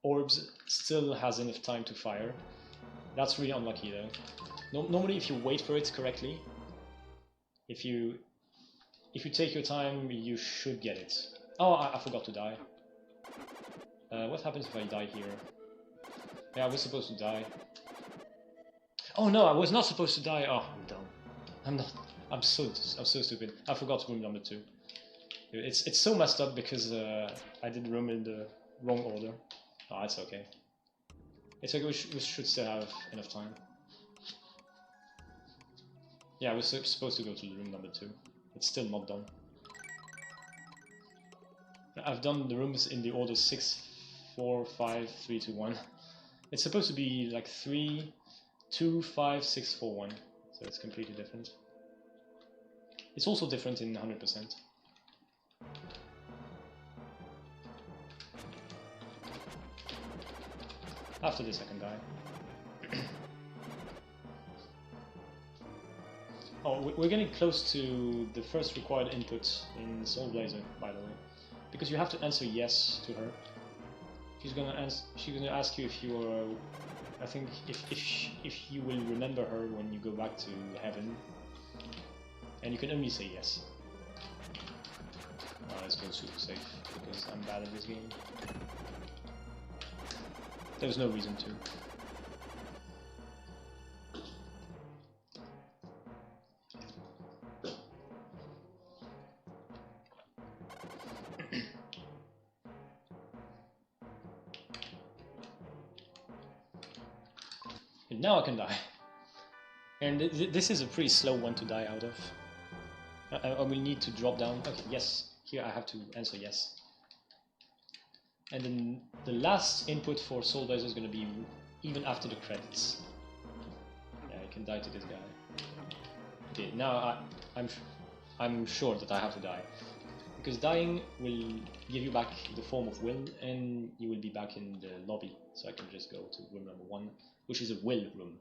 orbs still has enough time to fire. That's really unlucky though. Normally if you wait for it correctly, if you take your time, you should get it. Oh, I forgot to die. What happens if I die here? Yeah, I was supposed to die. Oh no, I was not supposed to die. Oh, I'm dumb. I'm not. I'm so stupid. I forgot room number 2. It's so messed up because I did room in the wrong order. Oh, it's okay. It's okay. We should still have enough time. Yeah, I was supposed to go to room number 2. It's still not done. I've done the rooms in the order 6, 4, 5, 3, 2, 1. It's supposed to be like 3, 2, 5, 6, 4, 1. So it's completely different. It's also different in 100%. After this I can die. Oh, we're getting close to the first required input in Soul Blazer, by the way. Because you have to answer yes to her. She's gonna ask you if you are... I think if you will remember her when you go back to heaven. And you can only say yes. Let's go super safe, because I'm bad at this game. There's no reason to. And now I can die. And this is a pretty slow one to die out of. I will need to drop down. Okay, yes. Here I have to answer yes. And then the last input for Soul Blazer is going to be even after the credits. Yeah, I can die to this guy. Okay, now I'm sure that I have to die. Because dying will give you back the form of will, and you will be back in the lobby. So I can just go to room number 1, which is a will room.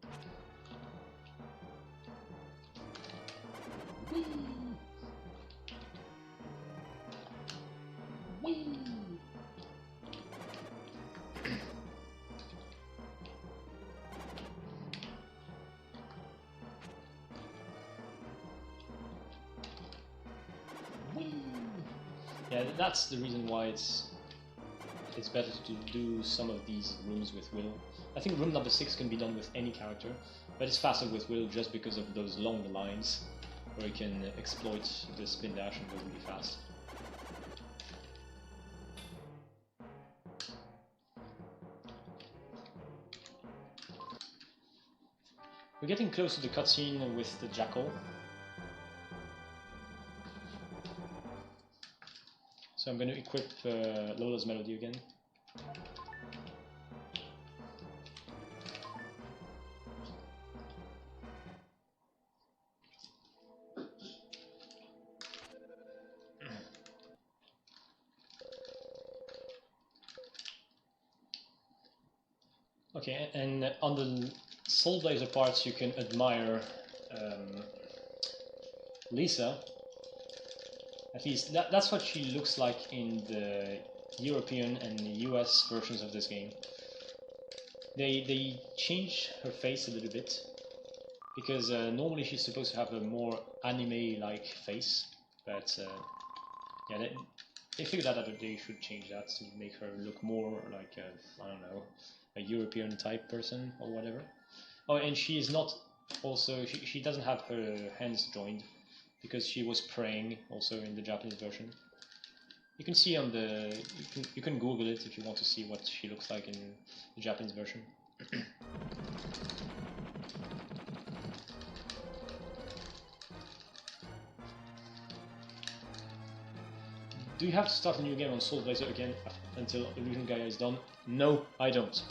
Whee! Whee! Yeah, that's the reason why it's better to do some of these rooms with Will. I think room number 6 can be done with any character, but it's faster with Will just because of those long lines where you can exploit the spin dash and go really fast. We're getting close to the cutscene with the jackal. So I'm going to equip Lola's Melody again. Okay, and on the Soul Blazer parts you can admire Lisa. At least that's what she looks like in the European and US versions of this game. They change her face a little bit, because normally she's supposed to have a more anime-like face, but yeah, they figured out that they should change that to make her look more like I don't know, a European type person or whatever. Oh, and she is not also she doesn't have her hands joined, because she was praying also in the Japanese version. You can see on the you can Google it if you want to see what she looks like in the Japanese version. Do you have to start a new game on Soul Blazer again until Illusion Gaia is done? No, I don't.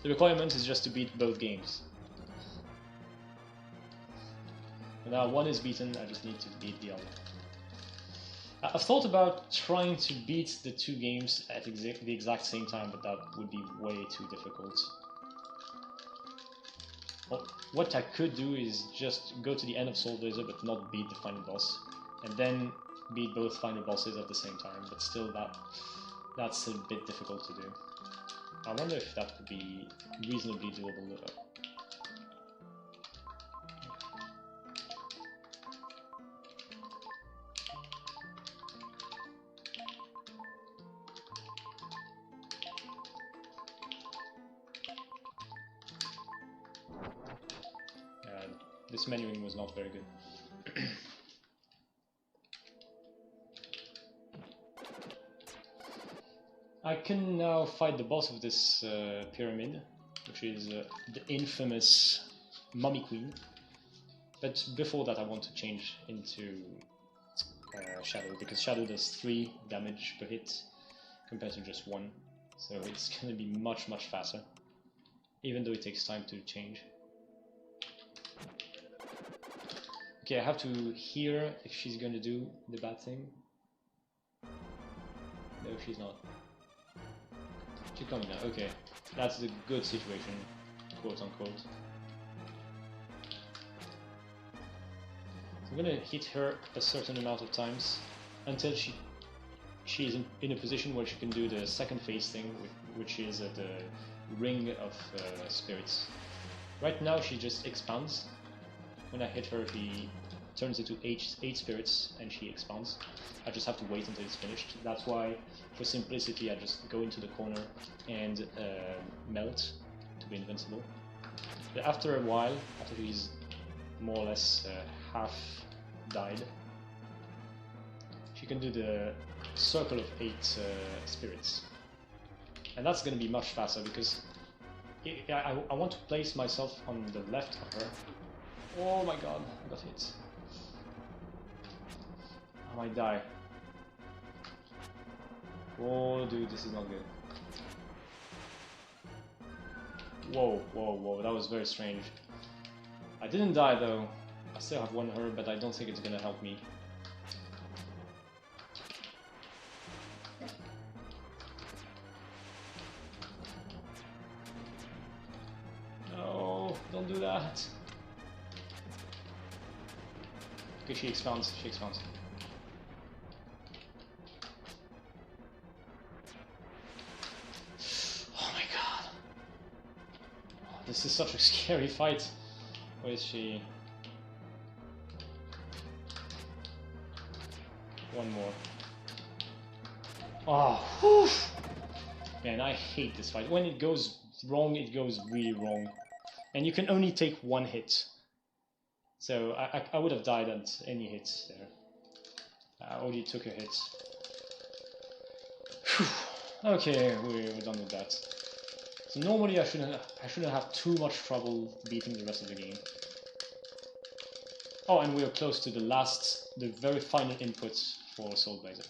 The requirement is just to beat both games. And now one is beaten, I just need to beat the other. I've thought about trying to beat the two games at the exact same time, but that would be way too difficult. Well, what I could do is just go to the end of Soul Blazer but not beat the final boss, and then beat both final bosses at the same time, but still that's a bit difficult to do. I wonder if that would be reasonably doable. This menuing was not very good. I can now fight the boss of this pyramid, which is the infamous Mummy Queen. But before that I want to change into Shadow, because Shadow does 3 damage per hit compared to just 1. So it's going to be much faster, even though it takes time to change. Okay, I have to hear if she's going to do the bad thing. No, she's not. She's coming down, okay. That's the good situation, quote unquote. So I'm gonna hit her a certain amount of times until she's in a position where she can do the second phase thing, which is the ring of spirits. Right now she just expands. When I hit her, she turns into 8 spirits and she expands. I just have to wait until it's finished. That's why, for simplicity, I just go into the corner and melt to be invincible. But after a while, after he's more or less half died, she can do the circle of 8 spirits. And that's going to be much faster because I want to place myself on the left of her. Oh my god, I got hit. I might die. Oh dude, this is not good. Whoa, whoa, whoa, that was very strange. I didn't die though. I still have one herb, but I don't think it's gonna help me. No, don't do that. Okay, she expands, she expands. Oh my god. Oh, this is such a scary fight. Where is she? One more. Oh, whew. Man, I hate this fight. When it goes wrong, it goes really wrong. And you can only take one hit. So I would have died at any hits there. I already took a hit. Whew. Okay, we're done with that. So normally I shouldn't have too much trouble beating the rest of the game. Oh, and we are close to the very final input for Soul Blazer.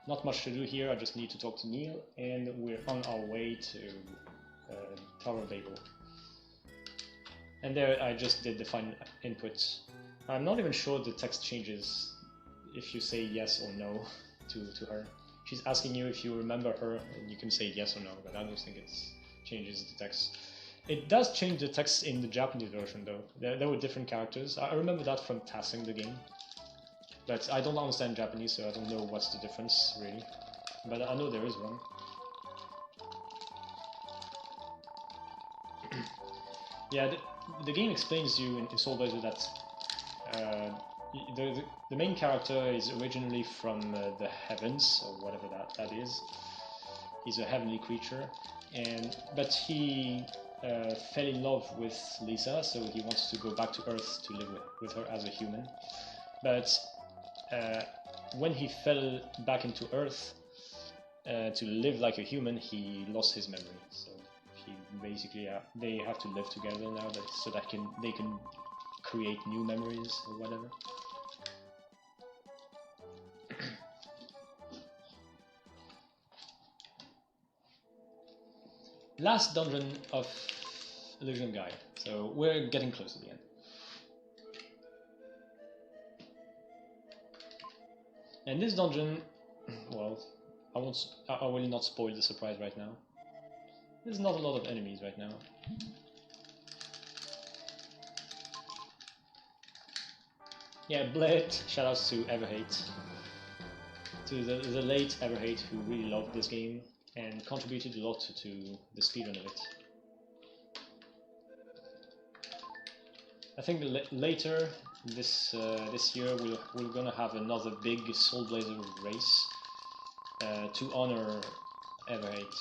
Not much to do here, I just need to talk to Neil, and we're on our way to Tower of Babel. And there I just did the final input. I'm not even sure the text changes if you say yes or no to her. She's asking you if you remember her, and you can say yes or no, but I don't think it changes the text. It does change the text in the Japanese version though. There were different characters. I remember that from passing the game. But I don't understand Japanese, so I don't know what's the difference, really. But I know there is one. Yeah, the game explains you in Soul Blazer that the main character is originally from the heavens, or whatever that is. He's a heavenly creature, but he fell in love with Lisa, so he wants to go back to Earth to live with her as a human. But when he fell back into Earth to live like a human, he lost his memory. So he basically they have to live together now, so that they can create new memories or whatever. Last dungeon of Illusion of Gaia. So we're getting close to the end. And this dungeon, well, I will not spoil the surprise right now. There's not a lot of enemies right now. Yeah, Blade, shoutouts to Everhate. To the late Everhate who really loved this game and contributed a lot to the speedrun of it. I think later this year we're gonna have another big Soul Blazer race to honor Everhate.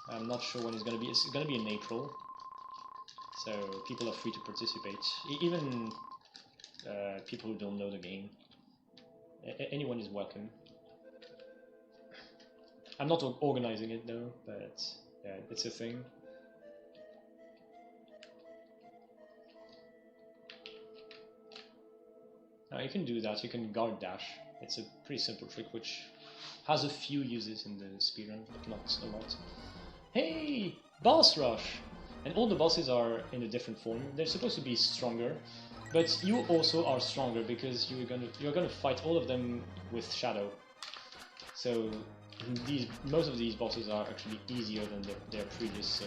I'm not sure when it's gonna be. It's gonna be in April, so people are free to participate. Even people who don't know the game. Anyone is welcome. I'm not organizing it though, but yeah, it's a thing. Now you can do that, you can guard dash. It's a pretty simple trick which has a few uses in the speedrun, but not a lot. Hey! Boss rush! And all the bosses are in a different form. They're supposed to be stronger, But you also are stronger because you're gonna fight all of them with shadow. So most of these bosses are actually easier than their previous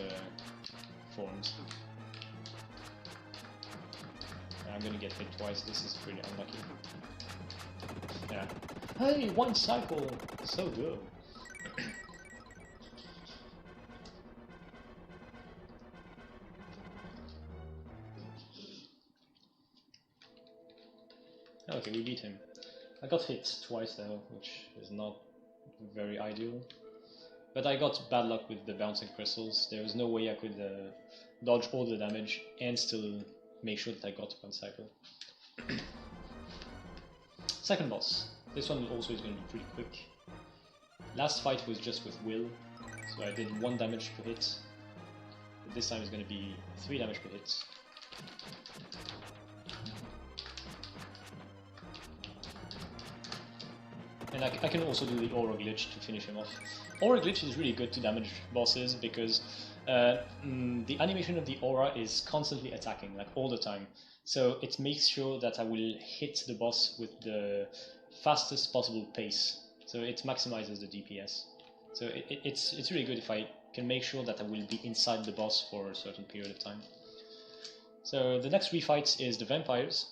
forms. I'm gonna get hit twice. This is pretty unlucky. Yeah. Hey, one cycle. So good. Okay, we beat him. I got hit twice though, which is not very ideal. But I got bad luck with the bouncing crystals. There was no way I could dodge all the damage and still make sure that I got one cycle. Second boss. This one also is going to be pretty quick. Last fight was just with Will, so I did 1 damage per hit. But this time it's going to be 3 damage per hit. And I can also do the aura glitch to finish him off. Aura glitch is really good to damage bosses because the animation of the aura is constantly attacking, like all the time. So it makes sure that I will hit the boss with the fastest possible pace. So it maximizes the DPS. So it's really good if I can make sure that I will be inside the boss for a certain period of time. So the next refight is the vampires.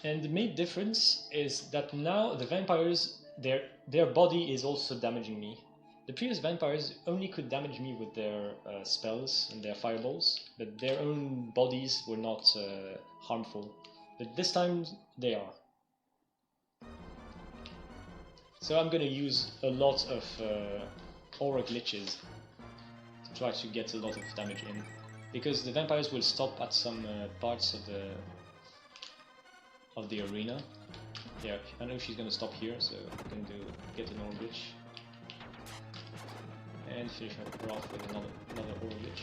And the main difference is that now the vampires, their body is also damaging me. The previous vampires only could damage me with their spells and their fireballs, but their own bodies were not harmful. But this time they are. So I'm gonna use a lot of aura glitches to try to get a lot of damage in, because the vampires will stop at some parts of the arena. Yeah, I know she's gonna stop here, so I'm going to get an aura glitch and finish her off with another aura glitch.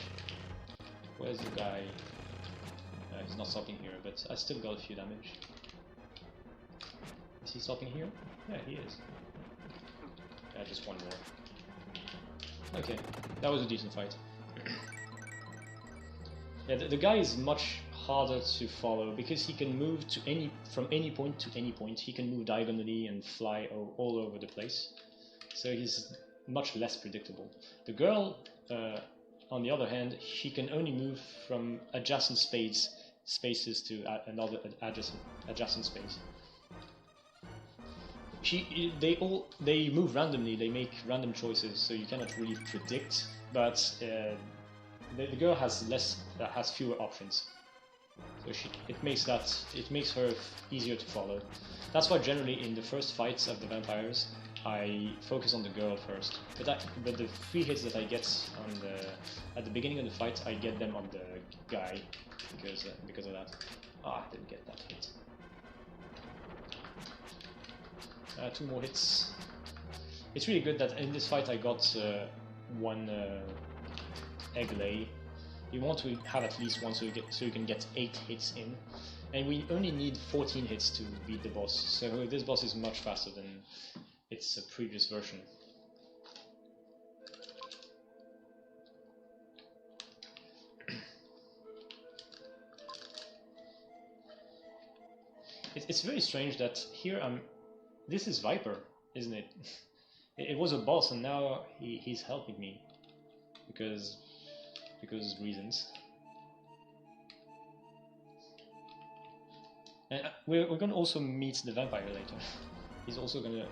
Where's the guy? He's not stopping here, but I still got a few damage. Is he stopping here? Yeah, he is. Yeah, just one more. Okay, that was a decent fight. Yeah, the guy is much harder to follow because he can move to from any point to any point. He can move diagonally and fly all over the place. So he's much less predictable. The girl, on the other hand, she can only move from adjacent spaces to another adjacent space. They move randomly. They make random choices, so you cannot really predict. But the girl has fewer options. So it makes her easier to follow. That's why generally in the first fights of the vampires, I focus on the girl first. But the 3 hits that I get at the beginning of the fight, I get them on the guy because of that. Ah, I didn't get that hit. 2 more hits. It's really good that in this fight I got 1 egg lay. You want to have at least 1 so you can get 8 hits in, and we only need 14 hits to beat the boss. So this boss is much faster than its previous version. It's very strange that here this is Viper, isn't it? It was a boss, and now he's helping me because reasons. And we're going to also meet the vampire later. He's also going to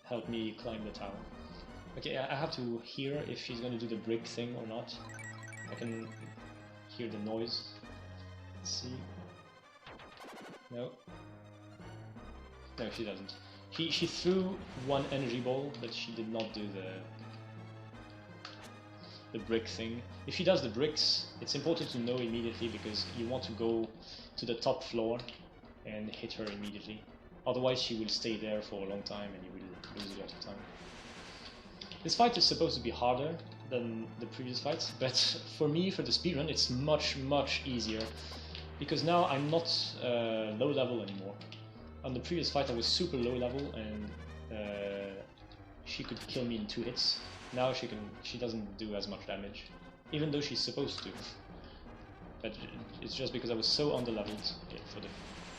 help me climb the tower. Okay, I have to hear if she's going to do the brick thing or not. I can hear the noise. Let's see. No. No, she doesn't. She threw 1 energy ball, but she did not do the brick thing. If she does the bricks, it's important to know immediately because you want to go to the top floor and hit her immediately. Otherwise she will stay there for a long time and you will lose a lot of time. This fight is supposed to be harder than the previous fights, but for me, for the speedrun, it's much easier because now I'm not low level anymore. On the previous fight I was super low level and she could kill me in 2 hits. Now she doesn't do as much damage, even though she's supposed to. but it's just because I was so underleveled for the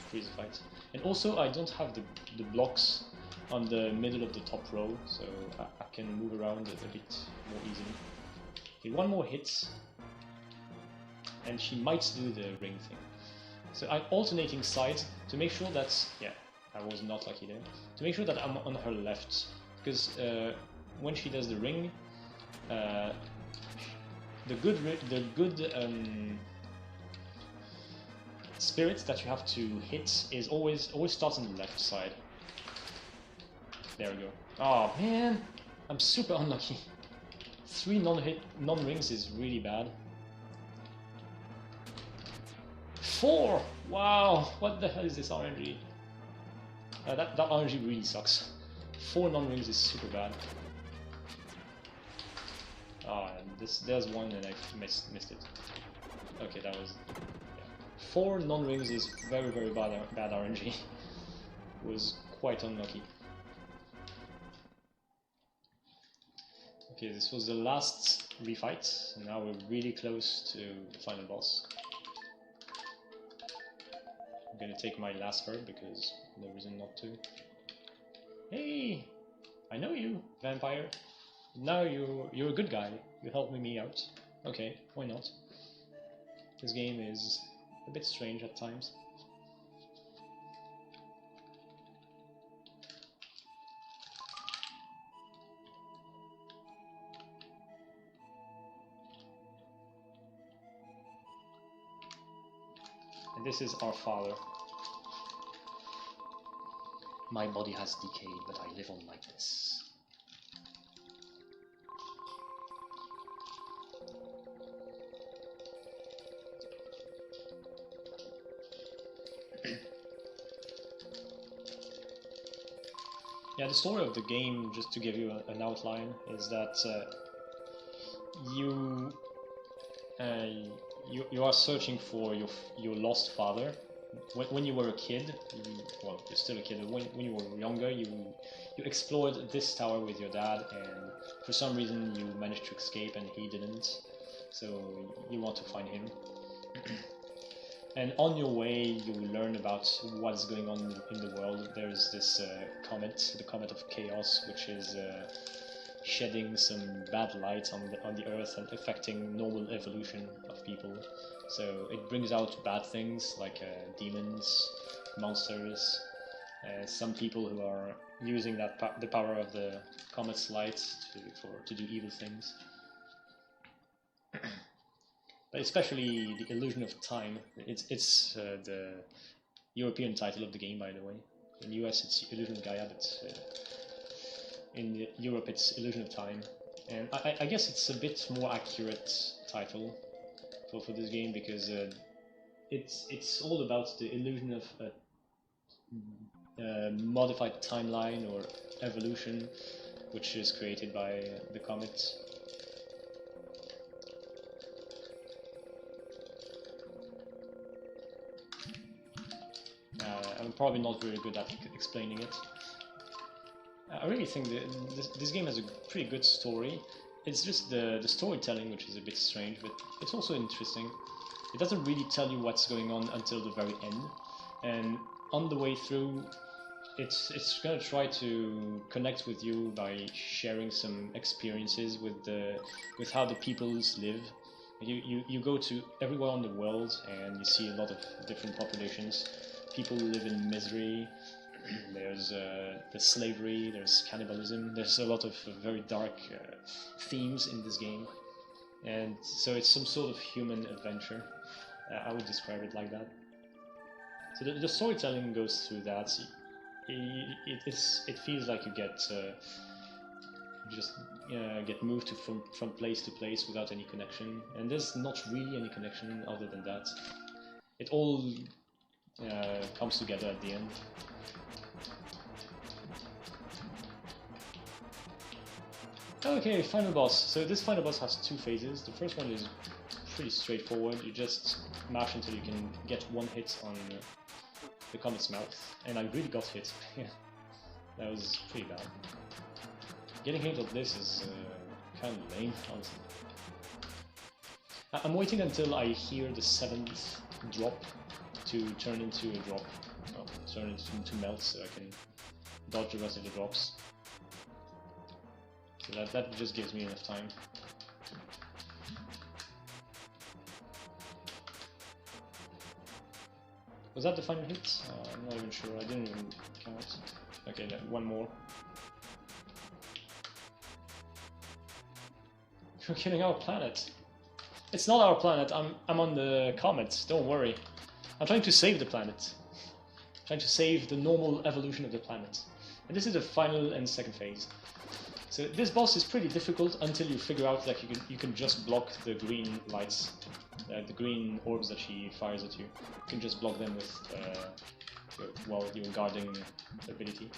freeze fight. And also I don't have the blocks on the middle of the top row, so I can move around a bit more easily. Okay, one more hit, and she might do the ring thing. So I'm alternating sides to make sure that, yeah, I was not lucky there, to make sure that I'm on her left, because when she does the ring, the good spirit that you have to hit is always starts on the left side. There we go. Oh man, I'm super unlucky. 3 non-rings is really bad. 4! Wow, what the hell is this RNG? That RNG really sucks. 4 non-rings is super bad. Ah, there's one and I missed it. Okay, that was... Yeah. 4 non-rings is very bad RNG. Was quite unlucky. Okay, this was the last refight. Now we're really close to the final boss. I'm gonna take my last herb because no reason not to. Hey! I know you, vampire. Now you're a good guy. You're helping me out. Okay, why not? This game is a bit strange at times. And this is our father. My body has decayed, but I live on like this. Yeah, the story of the game, just to give you an outline, is that you are searching for your lost father. When you were a kid, well, you're still a kid, but when you were younger, you explored this tower with your dad, and for some reason you managed to escape and he didn't, so you want to find him. And on your way, you learn about what's going on in the world. There's this comet, the Comet of Chaos, which is shedding some bad light on the Earth and affecting normal evolution of people. So it brings out bad things like demons, monsters, some people who are using the power of the comet's light to do evil things. But especially the Illusion of Time. It's the European title of the game, by the way. In US it's Illusion of Gaia, but in Europe it's Illusion of Time. And I guess it's a bit more accurate title for this game, because it's all about the illusion of a modified timeline or evolution, which is created by the comet. I'm probably not very good at explaining it. I really think that this game has a pretty good story. It's just the storytelling which is a bit strange, but it's also interesting. It doesn't really tell you what's going on until the very end, and on the way through, it's gonna try to connect with you by sharing some experiences with how the peoples live. You go to everywhere in the world and you see a lot of different populations. People live in misery. There's slavery, there's cannibalism, there's a lot of very dark themes in this game, and so it's some sort of human adventure. I would describe it like that. So the storytelling goes through that. It feels like you get get moved from place to place without any connection, and there's not really any connection other than that. It all comes together at the end. Okay, final boss. So this final boss has 2 phases. The first one is pretty straightforward. You just mash until you can get 1 hit on the comet's mouth. And I really got hit. That was pretty bad. Getting hit on this is kind of lame, honestly. I'm waiting until I hear the 7th drop to turn into a drop. Oh, turn it into melt so I can dodge the rest of the drops. So that just gives me enough time. Was that the final hit? I'm not even sure, I didn't even count. Okay, one more. You're killing our planet. It's not our planet, I'm on the comet, don't worry. I'm trying to save the planet. I'm trying to save the normal evolution of the planet. And this is the final and second phase. So this boss is pretty difficult until you figure out that you can just block the green lights. The green orbs that she fires at you. You can just block them with your guarding ability.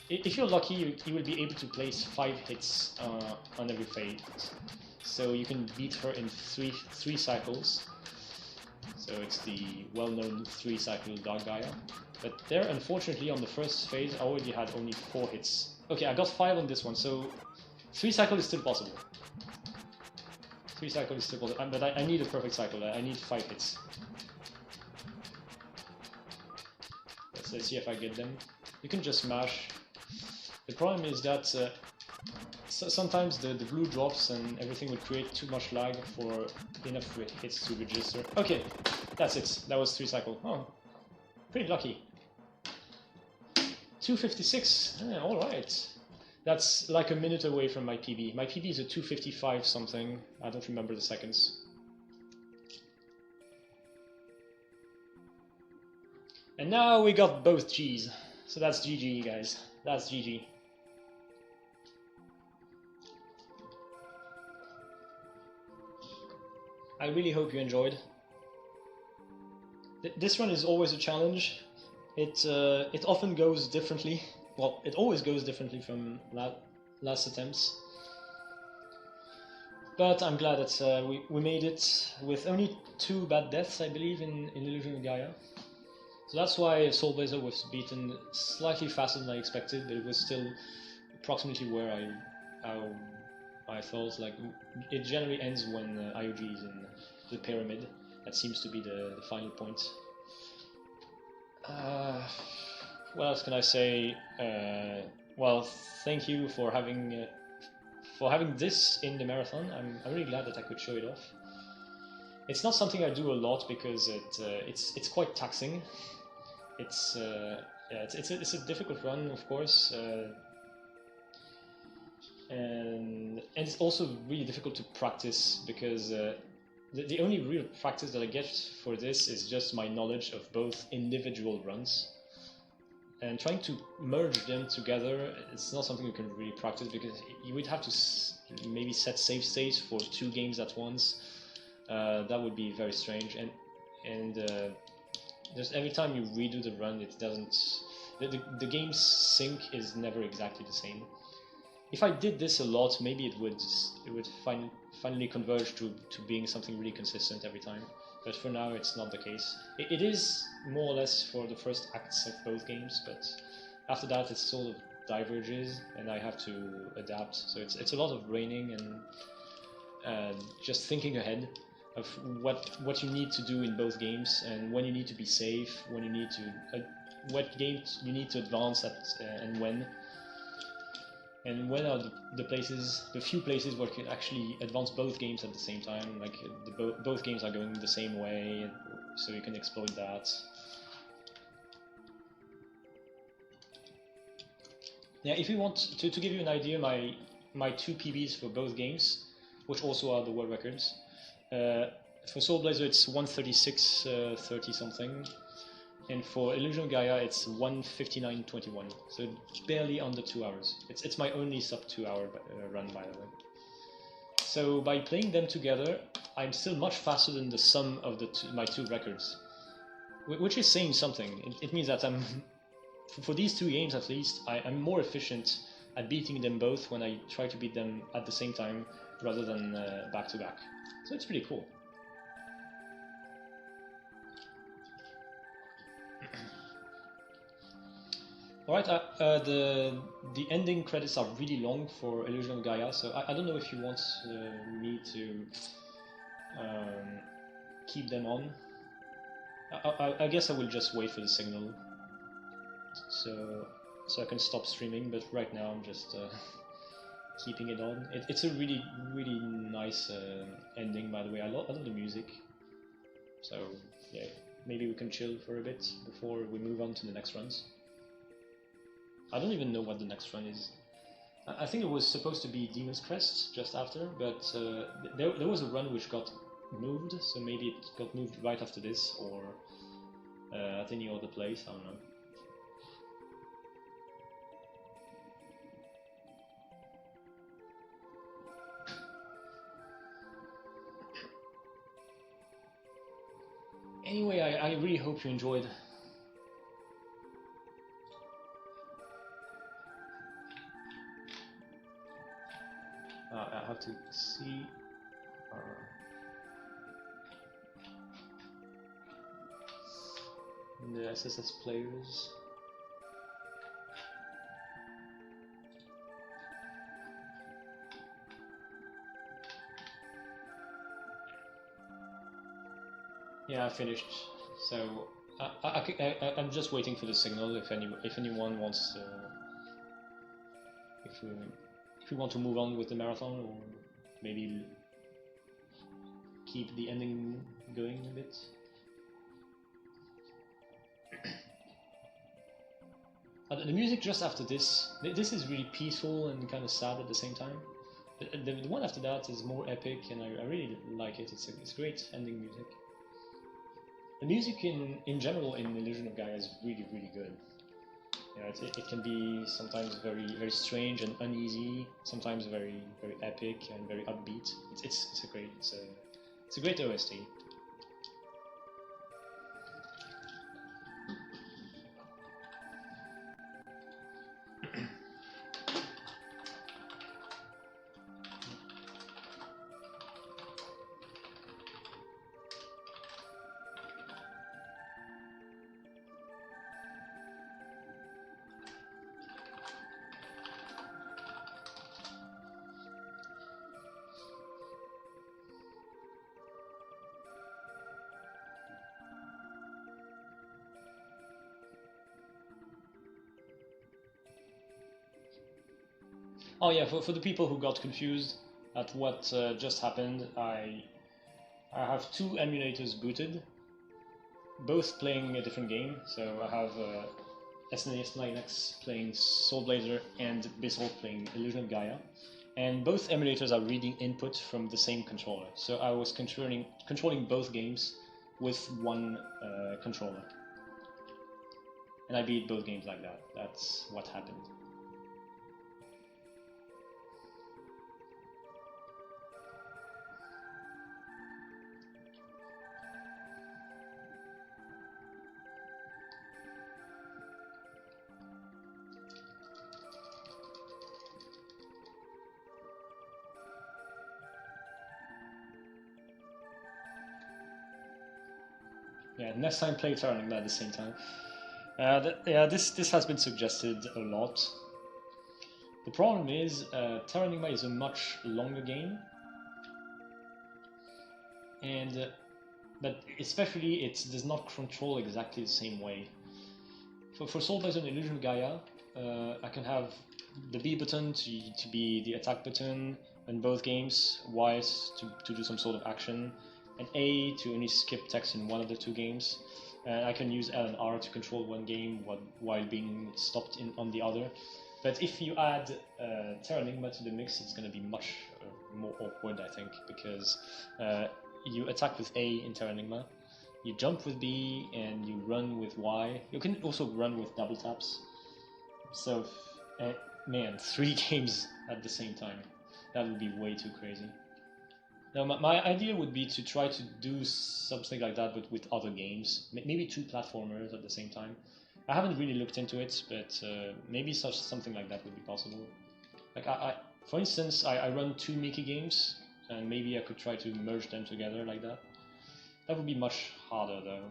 If you're lucky, you will be able to place 5 hits on every phase. So you can beat her in three cycles. So it's the well-known 3-cycle Dark Gaia. But there, unfortunately, on the first phase, I already had only 4 hits. Okay, I got 5 on this one, so 3 cycle is still possible. 3 cycle is still possible, but I need a perfect cycle. I need 5 hits. Let's see if I get them. You can just smash. The problem is that sometimes the blue drops and everything would create too much lag for enough hits to register. Okay, that's it. That was 3 cycle. Oh, pretty lucky. 256. All right. That's like a minute away from my PB. My PB is a 255 something. I don't remember the seconds. And now we got both Gs. So that's GG, guys. That's GG. I really hope you enjoyed. This one is always a challenge. It often goes differently. Well, it always goes differently from last attempts. But I'm glad that we made it with only 2 bad deaths, I believe, in Illusion of Gaia. So that's why Soul Blazer was beaten slightly faster than I expected, but it was still approximately where I thought. Like, it generally ends when IOG is in the pyramid. That seems to be the final point. What else can I say? Well, thank you for having this in the marathon. I'm really glad that I could show it off. It's not something I do a lot because it's quite taxing. It's a difficult run, of course, and it's also really difficult to practice because the only real practice that I get for this is just my knowledge of both individual runs. And trying to merge them together, it's not something you can really practice because you would have to maybe set save states for 2 games at once. That would be very strange, and just every time you redo the run, it doesn't. The game's sync is never exactly the same. If I did this a lot, maybe it would finally converge to being something really consistent every time. But for now, it's not the case. It is more or less for the first acts of both games, but after that, it sort of diverges, and I have to adapt. So it's a lot of braining and just thinking ahead of what you need to do in both games, and when you need to be safe, when you need to what games you need to advance at, and when are the few places where you can actually advance both games at the same time, like both games are going the same way, so you can exploit that. Yeah, if you want to give you an idea, my 2 PBs for both games, which also are the world records, for Soul Blazer it's 136.30 something, and for Illusion of Gaia it's 1:59:21, so barely under 2 hours. It's my only sub 2 hour run, by the way. So by playing them together, I'm still much faster than the sum of my 2 records, which is saying something. It means that for these 2 games at least, I'm more efficient at beating them both when I try to beat them at the same time rather than back to back. So it's pretty cool. Alright, the ending credits are really long for Illusion of Gaia, so I don't know if you want me to keep them on. I guess I will just wait for the signal, so I can stop streaming. But right now I'm just keeping it on. It's a really nice ending, by the way. I love the music. So yeah, maybe we can chill for a bit before we move on to the next runs. I don't even know what the next run is. I think it was supposed to be Demon's Crest just after, but there was a run which got moved, so maybe it got moved right after this, or at any other place, I don't know. Anyway, I really hope you enjoyed. I have to see. The SSS players. Yeah, I finished. So I'm just waiting for the signal. If anyone wants, if we want to move on with the marathon, or maybe keep the ending going a bit. The music just after this is really peaceful and kind of sad at the same time. The one after that is more epic, and I really like it. It's great ending music. The music in general in Illusion of Gaia is really good. You know, it can be sometimes very strange and uneasy, sometimes very epic and very upbeat. It's a great OST. Oh yeah, for the people who got confused at what just happened, I have two emulators booted, both playing a different game. So I have SNES Linux playing Soul Blazer and Bissell playing Illusion of Gaia, and both emulators are reading input from the same controller. So I was controlling both games with one controller, and I beat both games like that. That's what happened. Yeah, next time play Terranigma at the same time. Yeah, this has been suggested a lot. The problem is, Terranigma is a much longer game, and but especially it does not control exactly the same way. For Soul Blazer and Illusion of Gaia, I can have the B button to be the attack button in both games, Y to do some sort of action, and A to only skip text in one of the two games. And I can use L and R to control one game while being stopped on the other. But if you add Terranigma to the mix, it's going to be much more awkward, I think, because you attack with A in Terranigma, you jump with B, and you run with Y. You can also run with double taps. So, man, 3 games at the same time. That would be way too crazy. Now, my idea would be to try to do something like that, but with other games. Maybe 2 platformers at the same time. I haven't really looked into it, but maybe something like that would be possible. Like, for instance, I run 2 Mickey games, and maybe I could try to merge them together like that. That would be much harder, though.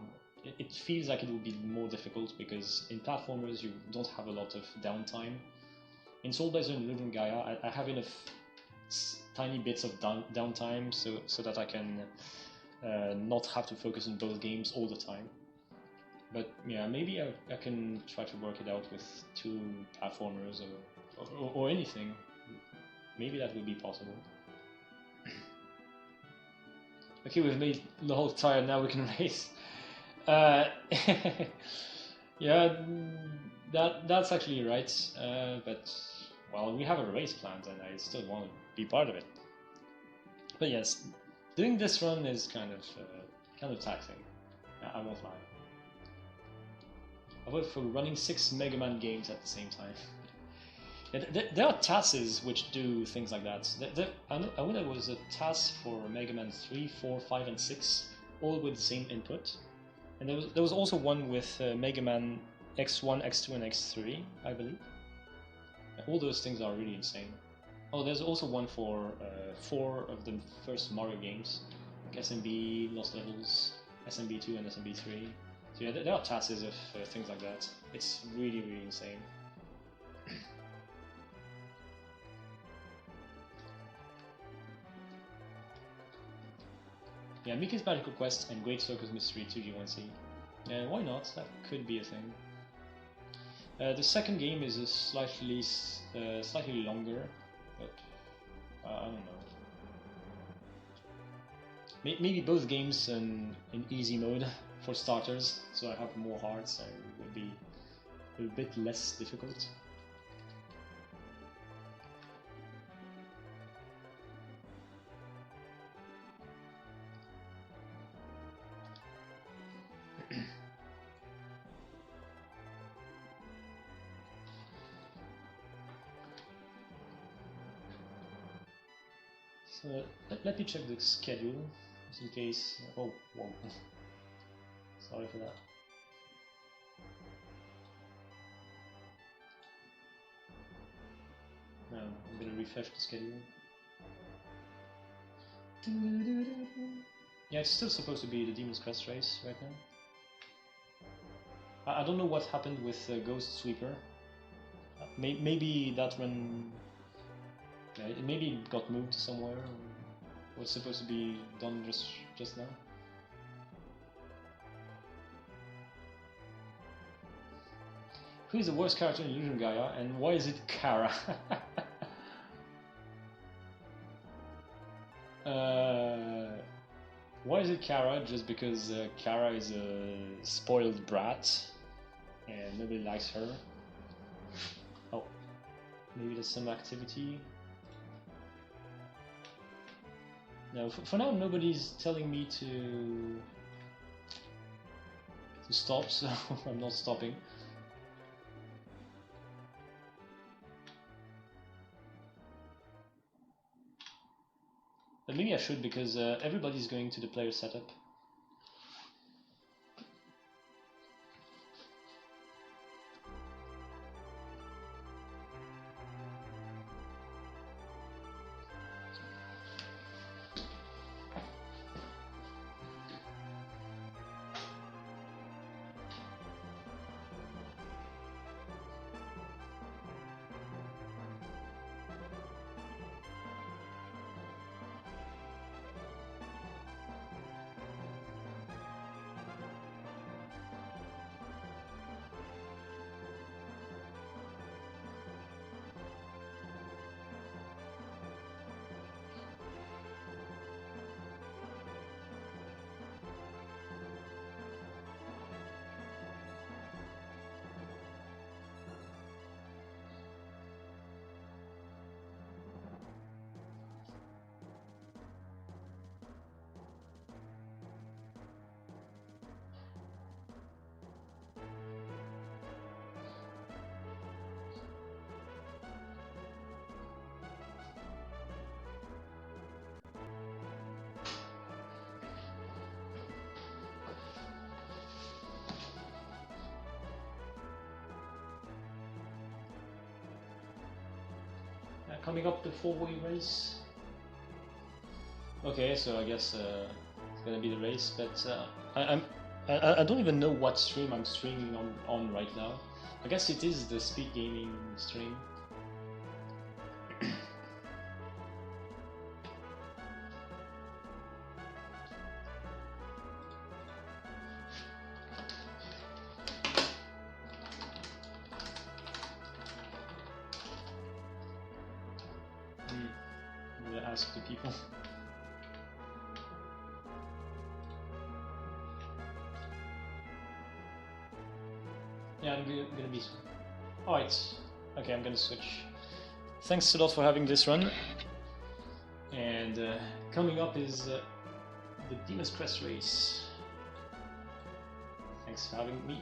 It feels like it would be more difficult, because in platformers you don't have a lot of downtime. In Soul Blazer and Illusion Gaia, I have enough tiny bits of downtime, so that I can not have to focus on both games all the time. But yeah, maybe I can try to work it out with 2 platformers or anything. Maybe that would be possible. Okay, we've made the whole tire, now we can race. Yeah, that's actually right. But well, we have a race planned, and I still want to be part of it. But yes, doing this run is kind of taxing. I won't lie. I vote for running 6 Mega Man games at the same time. Yeah, there are TASes which do things like that. I know there was a TAS for Mega Man 3, 4, 5, and 6, all with the same input. And there was also one with Mega Man X1, X2, and X3, I believe. All those things are really insane. Oh, there's also one for 4 of the first Mario games, like SMB, Lost Levels, SMB2, and SMB3. So yeah, there are TASes of things like that. It's really, really insane. Yeah, Mickey's Magical Quest and Great Circus Mystery 2G1C. Why not? That could be a thing. The second game is a slightly longer, but I don't know. Maybe both games in easy mode for starters, so I have more hearts and it would be a bit less difficult. So let me check the schedule, just in case. Oh, whoa. Sorry for that. No, I'm gonna refresh the schedule. Yeah, it's still supposed to be the Demon's Crest race right now. I don't know what happened with Ghost Sweeper. Maybe that one. Maybe it got moved somewhere, or was supposed to be done just now. Who is the worst character in Illusion Gaia, and why is it Kara? Why is it Kara? Just because Kara is a spoiled brat, and nobody likes her. Oh, maybe there's some activity. No, for now nobody's telling me to stop, so I'm not stopping. But maybe I should, because everybody's going to the player setup. Coming up the 4-way race. Okay, so I guess it's gonna be the race, but I don't even know what stream I'm streaming on right now. I guess it is the Speed Gaming stream. ask the people. Yeah, I'm gonna be... Alright, okay, I'm gonna switch. Thanks a lot for having this run. And coming up is the Demon's Crest race. Thanks for having me.